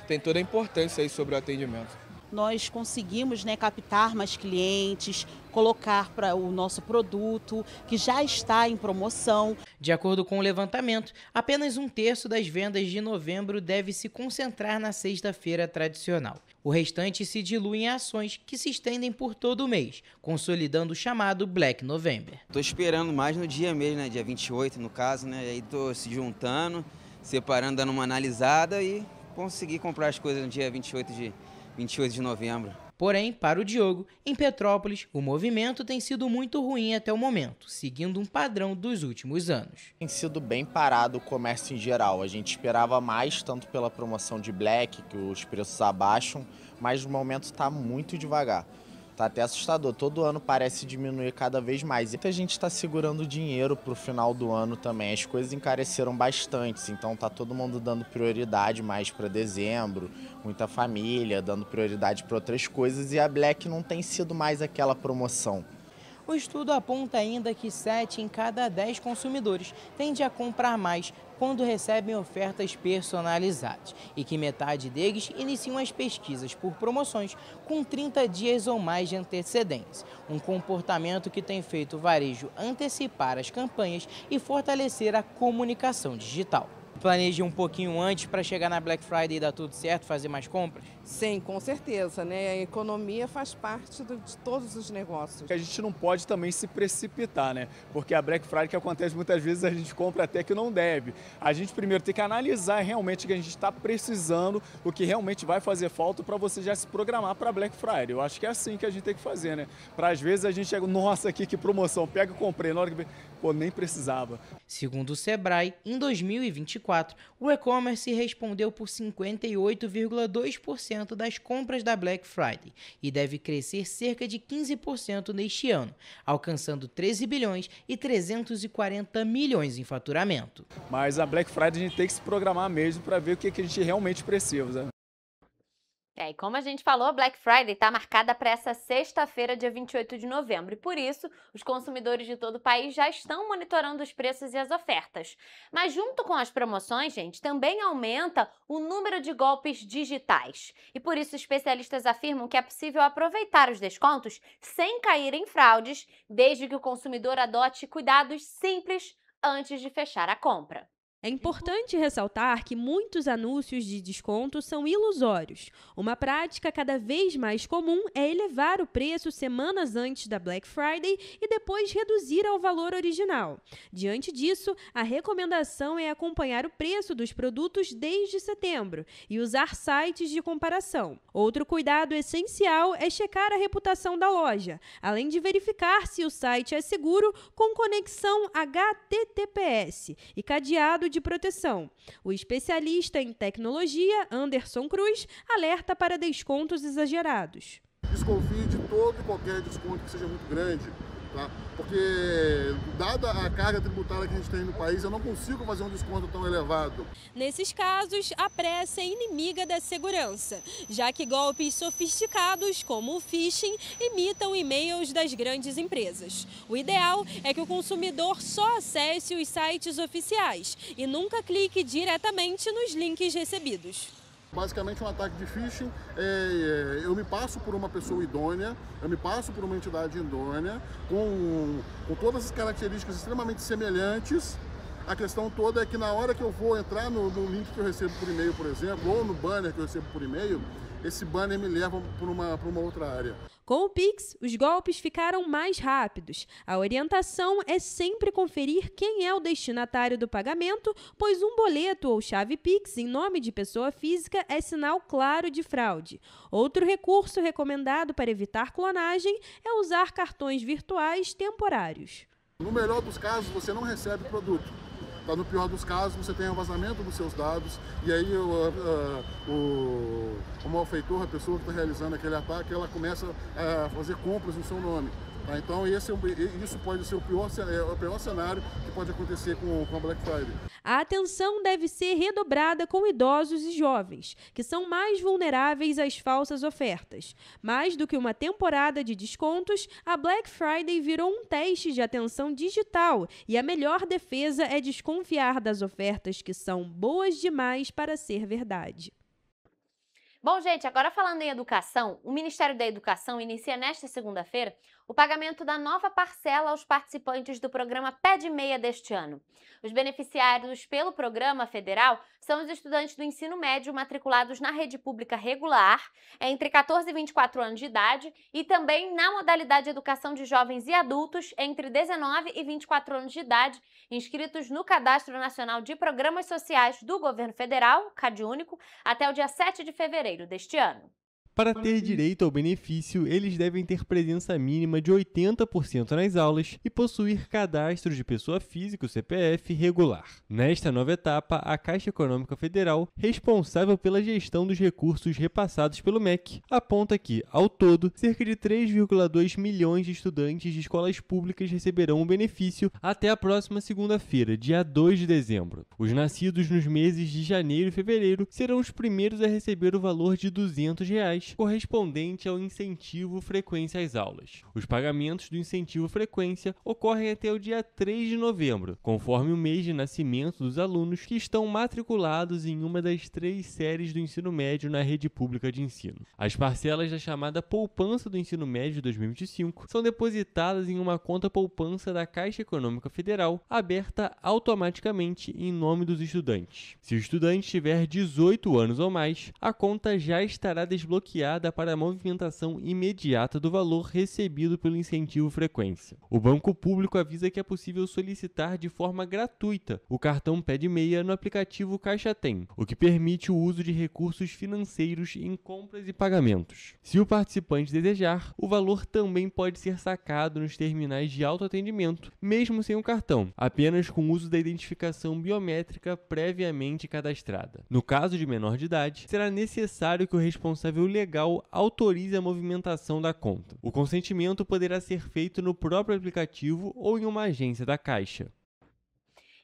tem toda a importância aí sobre o atendimento. nós conseguimos, né, captar mais clientes, colocar para o nosso produto, que já está em promoção. De acordo com o levantamento, apenas 1/3 das vendas de novembro deve se concentrar na sexta-feira tradicional. O restante se dilui em ações que se estendem por todo o mês, consolidando o chamado Black November. Estou esperando mais no dia mesmo, né, dia 28 no caso, né, e aí estou se juntando, separando, dando uma analisada e conseguir comprar as coisas no dia 28 de novembro. Porém, para o Diogo, em Petrópolis, o movimento tem sido muito ruim até o momento, seguindo um padrão dos últimos anos. Tem sido bem parado o comércio em geral. A gente esperava mais, tanto pela promoção de Black, que os preços abaixam, mas no momento está muito devagar. Tá até assustador, todo ano parece diminuir cada vez mais. Muita gente está segurando dinheiro para o final do ano também, as coisas encareceram bastante, então tá todo mundo dando prioridade mais para dezembro, muita família dando prioridade para outras coisas e a Black não tem sido mais aquela promoção. O estudo aponta ainda que 7 em cada 10 consumidores tende a comprar mais quando recebem ofertas personalizadas e que metade deles iniciam as pesquisas por promoções com 30 dias ou mais de antecedência, um comportamento que tem feito o varejo antecipar as campanhas e fortalecer a comunicação digital. Planeje um pouquinho antes para chegar na Black Friday e dar tudo certo, fazer mais compras? Sim, com certeza, né? A economia faz parte de todos os negócios. A gente não pode também se precipitar, né? Porque a Black Friday, que acontece muitas vezes, a gente compra até que não deve. A gente primeiro tem que analisar realmente o que a gente está precisando, o que realmente vai fazer falta para você já se programar para a Black Friday. Eu acho que é assim que a gente tem que fazer, né? Para às vezes a gente chega, nossa, aqui que promoção, pega e comprei, na hora que pô, nem precisava. Segundo o Sebrae, em 2024, o e-commerce respondeu por 58,2% das compras da Black Friday e deve crescer cerca de 15% neste ano, alcançando 13 bilhões e 340 milhões em faturamento. Mas a Black Friday a gente tem que se programar mesmo para ver o que a gente realmente precisa. E como a gente falou, a Black Friday está marcada para essa sexta-feira, dia 28 de novembro. E por isso, os consumidores de todo o país já estão monitorando os preços e as ofertas. Mas junto com as promoções, gente, também aumenta o número de golpes digitais. E por isso, especialistas afirmam que é possível aproveitar os descontos sem cair em fraudes, desde que o consumidor adote cuidados simples antes de fechar a compra. É importante ressaltar que muitos anúncios de desconto são ilusórios. Uma prática cada vez mais comum é elevar o preço semanas antes da Black Friday e depois reduzir ao valor original. Diante disso, a recomendação é acompanhar o preço dos produtos desde setembro e usar sites de comparação. Outro cuidado essencial é checar a reputação da loja, além de verificar se o site é seguro com conexão HTTPS e cadeado de proteção. O especialista em tecnologia, Anderson Cruz, alerta para descontos exagerados. Desconfie de todo e qualquer desconto que seja muito grande, tá? Porque, dada a carga tributária que a gente tem no país, eu não consigo fazer um desconto tão elevado. Nesses casos, a pressa é inimiga da segurança, já que golpes sofisticados, como o phishing, imitam e-mails das grandes empresas. O ideal é que o consumidor só acesse os sites oficiais e nunca clique diretamente nos links recebidos. Basicamente, um ataque de phishing, eu me passo por uma pessoa idônea, eu me passo por uma entidade idônea, com todas as características extremamente semelhantes. A questão toda é que na hora que eu vou entrar no link que eu recebo por e-mail, por exemplo, ou no banner que eu recebo por e-mail, esse banner me leva para uma outra área. Com o Pix, os golpes ficaram mais rápidos. A orientação é sempre conferir quem é o destinatário do pagamento, pois um boleto ou chave Pix em nome de pessoa física é sinal claro de fraude. Outro recurso recomendado para evitar clonagem é usar cartões virtuais temporários. No melhor dos casos, você não recebe produto. No pior dos casos, você tem um vazamento dos seus dados e aí o malfeitor, a pessoa que está realizando aquele ataque, ela começa a fazer compras no seu nome. Tá? Então isso pode ser o pior cenário que pode acontecer com a Black Friday. A atenção deve ser redobrada com idosos e jovens, que são mais vulneráveis às falsas ofertas. Mais do que uma temporada de descontos, a Black Friday virou um teste de atenção digital e a melhor defesa é desconfiar das ofertas que são boas demais para ser verdade. Bom, gente, agora falando em educação, o Ministério da Educação inicia nesta segunda-feira o pagamento da nova parcela aos participantes do programa Pé de Meia deste ano. Os beneficiários pelo programa federal são os estudantes do ensino médio matriculados na rede pública regular, entre 14 e 24 anos de idade, e também na modalidade Educação de Jovens e Adultos, entre 19 e 24 anos de idade, inscritos no Cadastro Nacional de Programas Sociais do Governo Federal, CadÚnico, até o dia 7 de fevereiro deste ano. Para ter direito ao benefício, eles devem ter presença mínima de 80% nas aulas e possuir cadastro de pessoa física, o CPF, regular. Nesta nova etapa, a Caixa Econômica Federal, responsável pela gestão dos recursos repassados pelo MEC, aponta que, ao todo, cerca de 3,2 milhões de estudantes de escolas públicas receberão o benefício até a próxima segunda-feira, dia 2 de dezembro. Os nascidos nos meses de janeiro e fevereiro serão os primeiros a receber o valor de R$ 200, correspondente ao incentivo frequência às aulas. Os pagamentos do incentivo frequência ocorrem até o dia 3 de novembro, conforme o mês de nascimento dos alunos que estão matriculados em uma das 3 séries do ensino médio na rede pública de ensino. As parcelas da chamada poupança do ensino médio de 2025 são depositadas em uma conta poupança da Caixa Econômica Federal, aberta automaticamente em nome dos estudantes. Se o estudante tiver 18 anos ou mais, a conta já estará desbloqueada para a movimentação imediata do valor recebido pelo incentivo frequência. O Banco Público avisa que é possível solicitar de forma gratuita o cartão Pé de Meia no aplicativo Caixa Tem, o que permite o uso de recursos financeiros em compras e pagamentos. Se o participante desejar, o valor também pode ser sacado nos terminais de autoatendimento, mesmo sem o cartão, apenas com o uso da identificação biométrica previamente cadastrada. No caso de menor de idade, será necessário que o responsável legal autorize a movimentação da conta. O consentimento poderá ser feito no próprio aplicativo ou em uma agência da Caixa.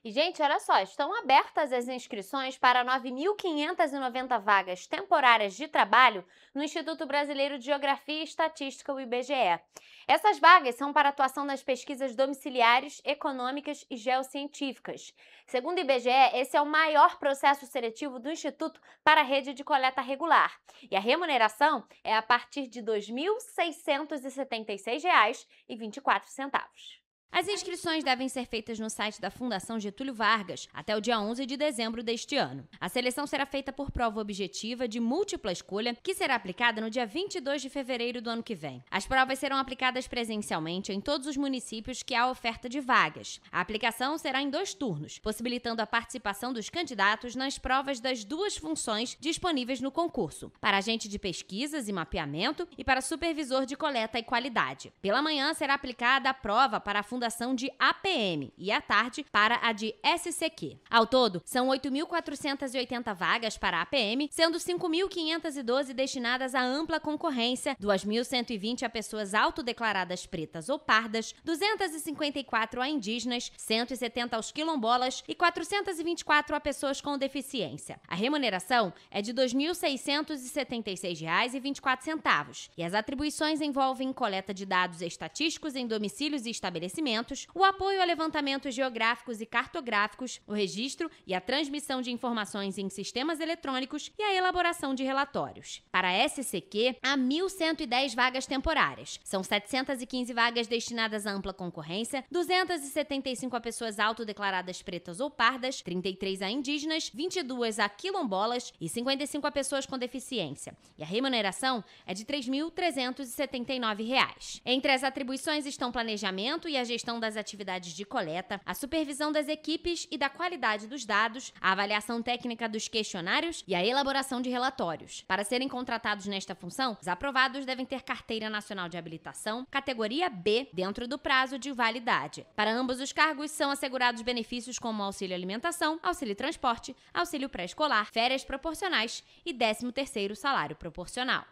E, gente, olha só, estão abertas as inscrições para 9.590 vagas temporárias de trabalho no Instituto Brasileiro de Geografia e Estatística, o IBGE. Essas vagas são para atuação nas pesquisas domiciliares, econômicas e geocientíficas. Segundo o IBGE, esse é o maior processo seletivo do Instituto para a rede de coleta regular. E a remuneração é a partir de R$ 2.676,24. As inscrições devem ser feitas no site da Fundação Getúlio Vargas até o dia 11 de dezembro deste ano. A seleção será feita por prova objetiva de múltipla escolha, que será aplicada no dia 22 de fevereiro do ano que vem. As provas serão aplicadas presencialmente em todos os municípios que há oferta de vagas. A aplicação será em 2 turnos, possibilitando a participação dos candidatos nas provas das 2 funções disponíveis no concurso: para agente de pesquisas e mapeamento e para supervisor de coleta e qualidade. Pela manhã será aplicada a prova para a Fundação de APM e à tarde para a de SCQ. Ao todo, são 8.480 vagas para a APM, sendo 5.512 destinadas à ampla concorrência, 2.120 a pessoas autodeclaradas pretas ou pardas, 254 a indígenas, 170 aos quilombolas e 424 a pessoas com deficiência. A remuneração é de R$ 2.676,24 e as atribuições envolvem coleta de dados estatísticos em domicílios e estabelecimentos, o apoio a levantamentos geográficos e cartográficos, o registro e a transmissão de informações em sistemas eletrônicos e a elaboração de relatórios. Para a SCQ, há 1.110 vagas temporárias. São 715 vagas destinadas à ampla concorrência, 275 a pessoas autodeclaradas pretas ou pardas, 33 a indígenas, 22 a quilombolas e 55 a pessoas com deficiência. E a remuneração é de R$ 3.379. Entre as atribuições estão planejamento e a gestão das atividades de coleta, a supervisão das equipes e da qualidade dos dados, a avaliação técnica dos questionários e a elaboração de relatórios. Para serem contratados nesta função, os aprovados devem ter carteira nacional de habilitação, categoria B, dentro do prazo de validade. Para ambos os cargos, são assegurados benefícios como auxílio alimentação, auxílio transporte, auxílio pré-escolar, férias proporcionais e 13º salário proporcional.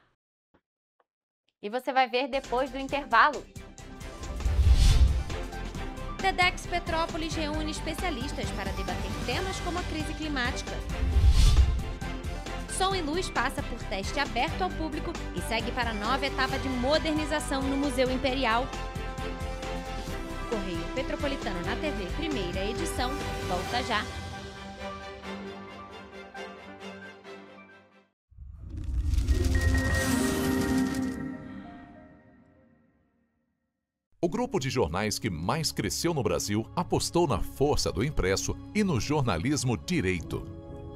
E você vai ver depois do intervalo. TEDx Petrópolis reúne especialistas para debater temas como a crise climática. Som e Luz passa por teste aberto ao público e segue para a nova etapa de modernização no Museu Imperial. Correio Petropolitano na TV, primeira edição, volta já. O grupo de jornais que mais cresceu no Brasil apostou na força do impresso e no jornalismo direito.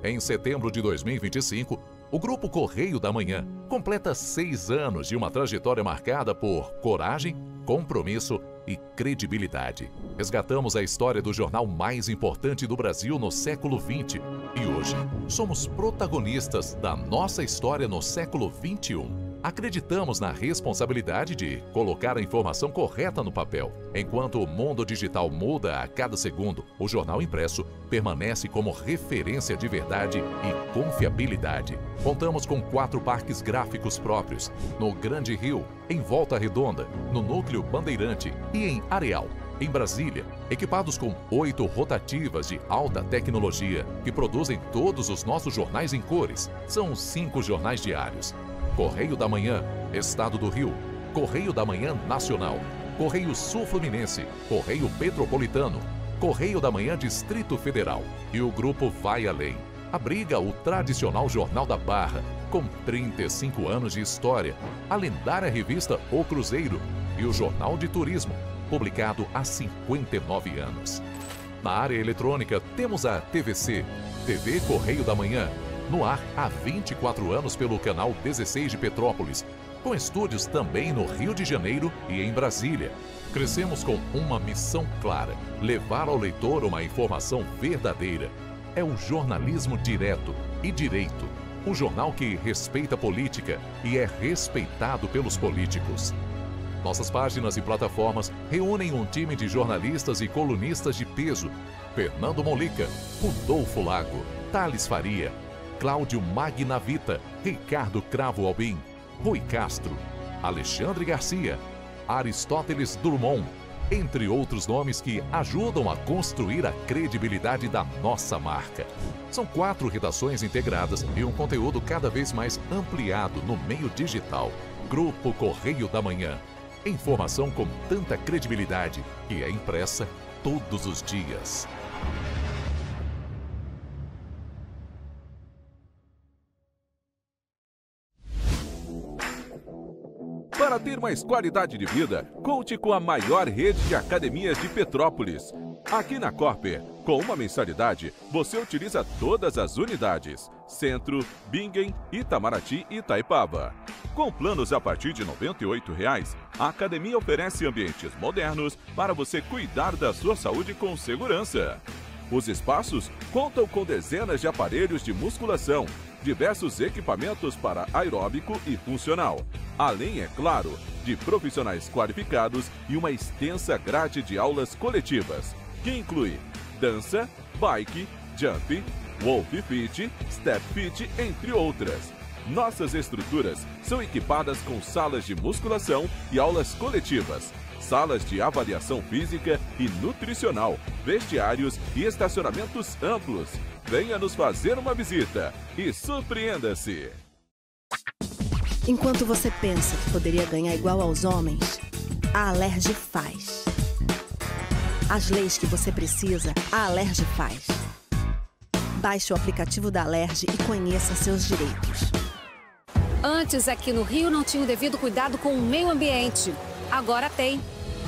Em setembro de 2025, o Grupo Correio da Manhã completa 6 anos de uma trajetória marcada por coragem, compromisso e credibilidade. Resgatamos a história do jornal mais importante do Brasil no século XX e hoje somos protagonistas da nossa história no século XXI. Acreditamos na responsabilidade de colocar a informação correta no papel. Enquanto o mundo digital muda a cada segundo, o jornal impresso permanece como referência de verdade e confiabilidade. Contamos com 4 parques gráficos próprios, no Grande Rio, em Volta Redonda, no Núcleo Bandeirante e em Areal, em Brasília, equipados com 8 rotativas de alta tecnologia que produzem todos os nossos jornais em cores. São 5 jornais diários. Correio da Manhã, Estado do Rio, Correio da Manhã Nacional, Correio Sul-Fluminense, Correio Petropolitano, Correio da Manhã Distrito Federal. E o grupo vai além. Abriga o tradicional Jornal da Barra, com 35 anos de história, a lendária revista O Cruzeiro e o Jornal de Turismo, publicado há 59 anos. Na área eletrônica, temos a TVC, TV Correio da Manhã, no ar há 24 anos pelo canal 16 de Petrópolis, com estúdios também no Rio de Janeiro e em Brasília. Crescemos com uma missão clara: levar ao leitor uma informação verdadeira. É o jornalismo direto e direito, um jornal que respeita a política e é respeitado pelos políticos. Nossas páginas e plataformas reúnem um time de jornalistas e colunistas de peso: Fernando Molica, Rodolfo Lago, Thales Faria, Cláudio Magnavita, Ricardo Cravo Albim, Rui Castro, Alexandre Garcia, Aristóteles Drummond, entre outros nomes que ajudam a construir a credibilidade da nossa marca. São 4 redações integradas e um conteúdo cada vez mais ampliado no meio digital. Grupo Correio da Manhã. Informação com tanta credibilidade que é impressa todos os dias. Para ter mais qualidade de vida, conte com a maior rede de academias de Petrópolis. Aqui na Corper, com uma mensalidade, você utiliza todas as unidades: Centro, Bingen, Itamaraty e Itaipava. Com planos a partir de R$ 98,00, a academia oferece ambientes modernos para você cuidar da sua saúde com segurança. Os espaços contam com dezenas de aparelhos de musculação, diversos equipamentos para aeróbico e funcional, além, é claro, de profissionais qualificados e uma extensa grade de aulas coletivas, que inclui dança, bike, jump, wolf fit, step fit, entre outras. Nossas estruturas são equipadas com salas de musculação e aulas coletivas, salas de avaliação física e nutricional, vestiários e estacionamentos amplos. Venha nos fazer uma visita e surpreenda-se! Enquanto você pensa que poderia ganhar igual aos homens, a Alerj faz. As leis que você precisa, a Alerj faz. Baixe o aplicativo da Alerj e conheça seus direitos. Antes, aqui no Rio, não tinha o devido cuidado com o meio ambiente. Agora tem.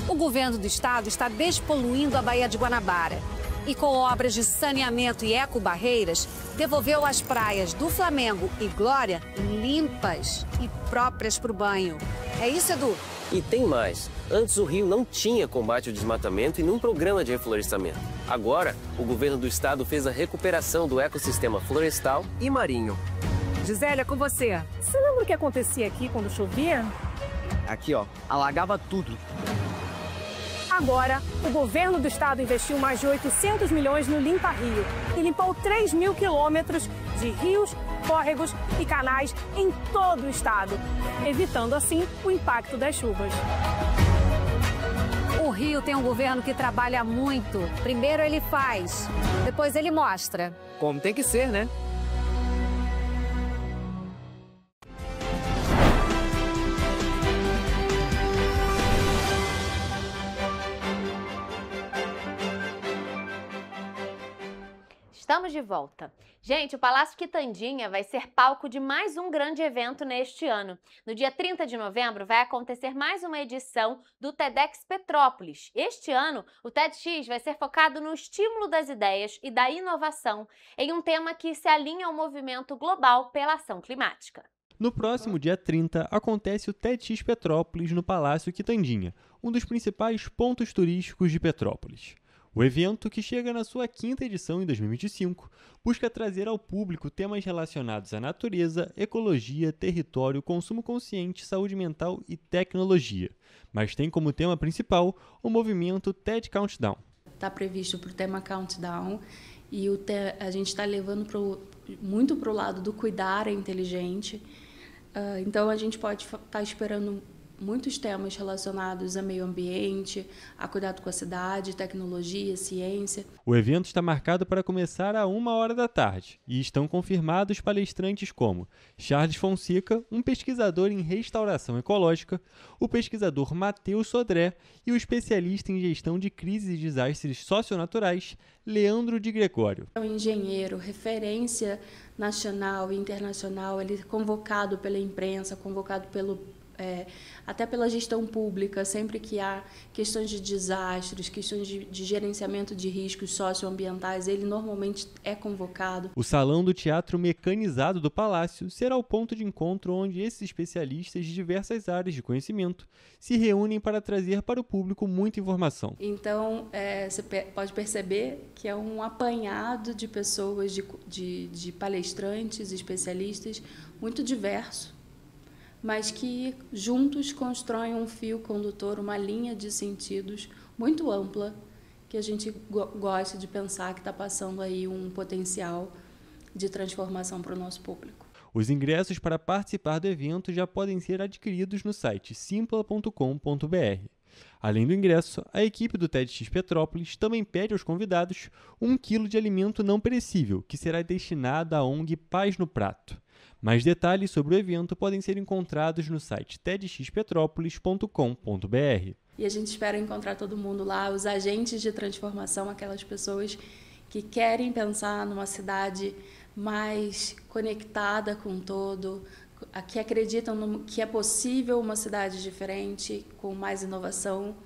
O governo do estado está despoluindo a Baía de Guanabara. E com obras de saneamento e ecobarreiras, devolveu as praias do Flamengo e Glória limpas e próprias para o banho. É isso, Edu? E tem mais. Antes o Rio não tinha combate ao desmatamento e nenhum programa de reflorestamento. Agora, o governo do estado fez a recuperação do ecossistema florestal e marinho. Gisélia, com você. Você lembra o que acontecia aqui quando chovia? Aqui, ó, alagava tudo. Agora, o governo do estado investiu mais de 800 milhões no Limpa Rio e limpou 3.000 quilômetros de rios, córregos e canais em todo o estado, evitando assim o impacto das chuvas. O Rio tem um governo que trabalha muito. Primeiro ele faz, depois ele mostra. Como tem que ser, né? Estamos de volta. Gente, o Palácio Quitandinha vai ser palco de mais um grande evento neste ano. No dia 30 de novembro vai acontecer mais uma edição do TEDx Petrópolis. Este ano, o TEDx vai ser focado no estímulo das ideias e da inovação, em um tema que se alinha ao movimento global pela ação climática. No próximo dia 30, acontece o TEDx Petrópolis no Palácio Quitandinha, um dos principais pontos turísticos de Petrópolis. O evento, que chega na sua 5ª edição em 2025, busca trazer ao público temas relacionados à natureza, ecologia, território, consumo consciente, saúde mental e tecnologia, mas tem como tema principal o movimento TED Countdown. Está previsto para o tema Countdown e a gente está levando muito para o lado do cuidar inteligente, então a gente pode estar esperando muitos temas relacionados a meio ambiente, a cuidado com a cidade, tecnologia, ciência. O evento está marcado para começar às 13h e estão confirmados palestrantes como Charles Fonseca, um pesquisador em restauração ecológica, o pesquisador Matheus Sodré e o especialista em gestão de crises e desastres socionaturais, Leandro de Gregório. É um engenheiro, referência nacional e internacional, ele é convocado pela imprensa, convocado até pela gestão pública, sempre que há questões de desastres, questões de gerenciamento de riscos socioambientais, ele normalmente é convocado. O Salão do Teatro Mecanizado do Palácio será o ponto de encontro onde esses especialistas de diversas áreas de conhecimento se reúnem para trazer para o público muita informação. Então, você pode perceber que é um apanhado de pessoas, de palestrantes, especialistas, muito diverso, mas que juntos constroem um fio condutor, uma linha de sentidos muito ampla, que a gente gosta de pensar que está passando aí um potencial de transformação para o nosso público. Os ingressos para participar do evento já podem ser adquiridos no site simpla.com.br. Além do ingresso, a equipe do TEDx Petrópolis também pede aos convidados 1 quilo de alimento não perecível, que será destinado à ONG Paz no Prato. Mais detalhes sobre o evento podem ser encontrados no site tedxpetropolis.com.br. E a gente espera encontrar todo mundo lá, os agentes de transformação, aquelas pessoas que querem pensar numa cidade mais conectada com todo, que acreditam que é possível uma cidade diferente, com mais inovação,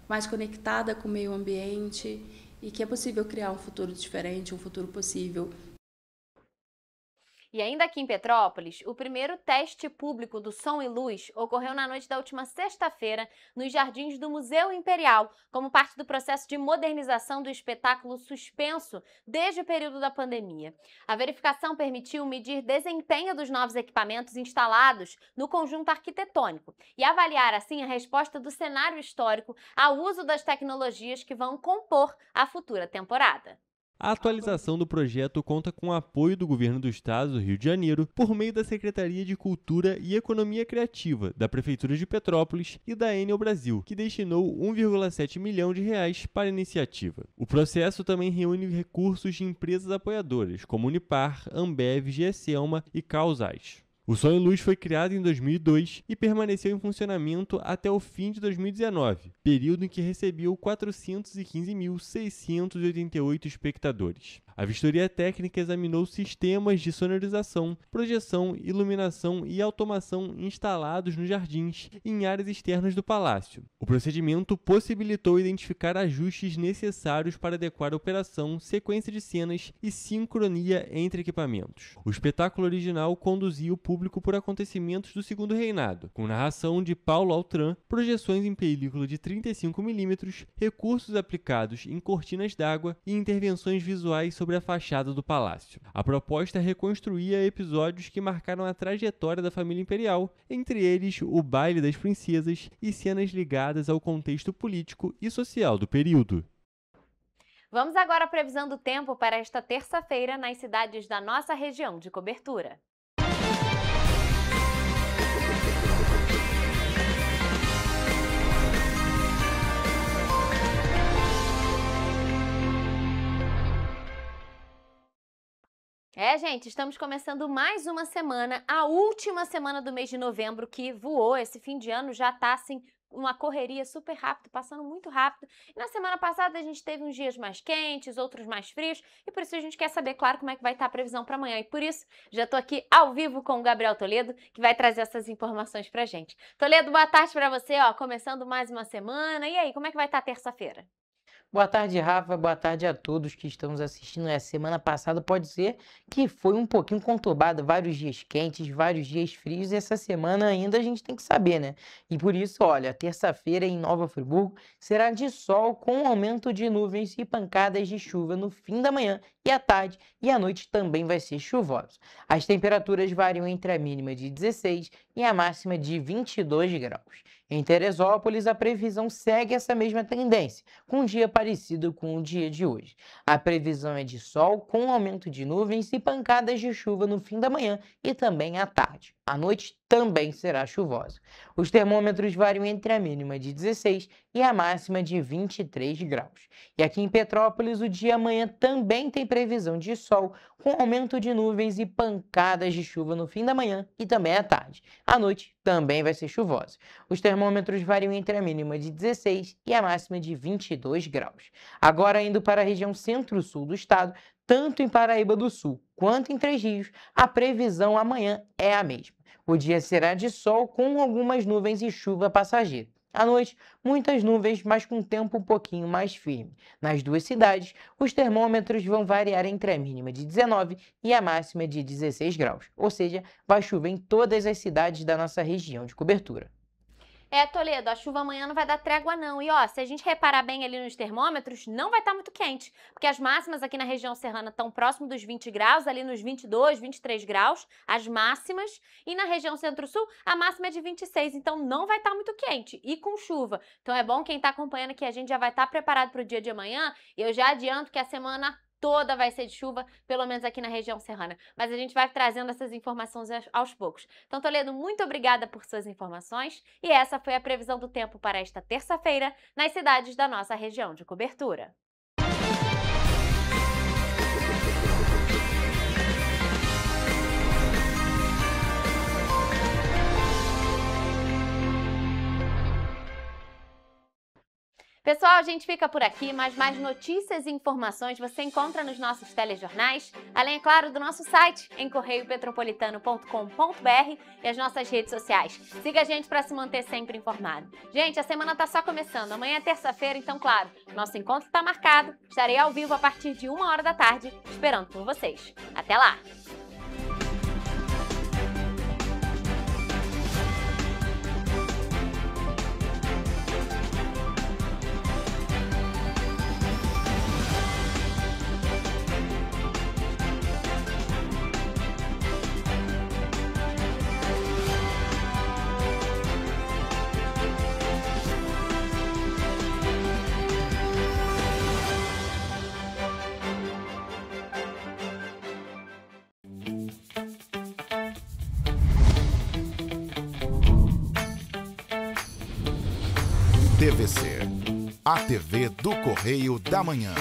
mais conectada com o meio ambiente e que é possível criar um futuro diferente, um futuro possível. E ainda aqui em Petrópolis, o primeiro teste público do som e luz ocorreu na noite da última sexta-feira nos jardins do Museu Imperial, como parte do processo de modernização do espetáculo suspenso desde o período da pandemia. A verificação permitiu medir desempenho dos novos equipamentos instalados no conjunto arquitetônico e avaliar, assim, a resposta do cenário histórico ao uso das tecnologias que vão compor a futura temporada. A atualização do projeto conta com o apoio do Governo do Estado do Rio de Janeiro por meio da Secretaria de Cultura e Economia Criativa, da Prefeitura de Petrópolis e da Enel Brasil, que destinou R$ 1,7 milhão para a iniciativa. O processo também reúne recursos de empresas apoiadoras, como Unipar, Ambev, GSelma e Causais. O Som e Luz foi criado em 2002 e permaneceu em funcionamento até o fim de 2019, período em que recebeu 415.688 espectadores. A vistoria técnica examinou sistemas de sonorização, projeção, iluminação e automação instalados nos jardins e em áreas externas do palácio. O procedimento possibilitou identificar ajustes necessários para adequar a operação, sequência de cenas e sincronia entre equipamentos. O espetáculo original conduzia o público por acontecimentos do Segundo Reinado, com narração de Paulo Altran, projeções em película de 35mm, recursos aplicados em cortinas d'água e intervenções visuais sobre a fachada do palácio. A proposta reconstruía episódios que marcaram a trajetória da família imperial, entre eles o baile das princesas e cenas ligadas ao contexto político e social do período. Vamos agora à previsão do tempo para esta terça-feira nas cidades da nossa região de cobertura. Gente, estamos começando mais uma semana, a última semana do mês de novembro, que voou. Esse fim de ano já está, assim, uma correria super rápido, passando muito rápido. E na semana passada a gente teve uns dias mais quentes, outros mais frios, e por isso a gente quer saber, claro, como é que vai estar a previsão para amanhã. E por isso, já estou aqui ao vivo com o Gabriel Toledo, que vai trazer essas informações pra gente. Toledo, boa tarde para você, ó, começando mais uma semana. E aí, como é que vai estar terça-feira? Boa tarde, Rafa. Boa tarde a todos que estão nos assistindo. A semana passada pode ser que foi um pouquinho conturbada, vários dias quentes, vários dias frios, e essa semana ainda a gente tem que saber, né? E por isso, olha, terça-feira em Nova Friburgo será de sol com aumento de nuvens e pancadas de chuva no fim da manhã e à tarde, e à noite também vai ser chuvoso. As temperaturas variam entre a mínima de 16 e a máxima de 22 graus. Em Teresópolis, a previsão segue essa mesma tendência, com um dia parecido com o dia de hoje. A previsão é de sol, com aumento de nuvens e pancadas de chuva no fim da manhã e também à tarde. À noite também será chuvosa. Os termômetros variam entre a mínima de 16 e a máxima de 23 graus. E aqui em Petrópolis, o dia amanhã também tem previsão de sol, com aumento de nuvens e pancadas de chuva no fim da manhã e também à tarde. À noite também vai ser chuvosa. Os termômetros variam entre a mínima de 16 e a máxima de 22 graus. Agora, indo para a região centro-sul do estado, tanto em Paraíba do Sul quanto em Três Rios, a previsão amanhã é a mesma. O dia será de sol com algumas nuvens e chuva passageira. À noite, muitas nuvens, mas com tempo um pouquinho mais firme. Nas duas cidades, os termômetros vão variar entre a mínima de 19 e a máxima de 16 graus. Ou seja, vai chover em todas as cidades da nossa região de cobertura. Toledo, a chuva amanhã não vai dar trégua não. E ó, se a gente reparar bem ali nos termômetros, não vai estar muito quente, porque as máximas aqui na região serrana estão próximo dos 20 graus, ali nos 22, 23 graus, as máximas, e na região centro-sul a máxima é de 26, então não vai estar muito quente e com chuva. Então é bom quem está acompanhando aqui, a gente já vai estar preparado para o dia de amanhã, e eu já adianto que a semana toda vai ser de chuva, pelo menos aqui na região serrana. Mas a gente vai trazendo essas informações aos poucos. Então, Toledo, muito obrigada por suas informações. E essa foi a previsão do tempo para esta terça-feira nas cidades da nossa região de cobertura. Pessoal, a gente fica por aqui, mas mais notícias e informações você encontra nos nossos telejornais, além, é claro, do nosso site em correiopetropolitano.com.br e as nossas redes sociais. Siga a gente para se manter sempre informado. Gente, a semana está só começando, amanhã é terça-feira, então, claro, nosso encontro está marcado. Estarei ao vivo a partir de 1h da tarde, esperando por vocês. Até lá! TVC, a TV do Correio da Manhã.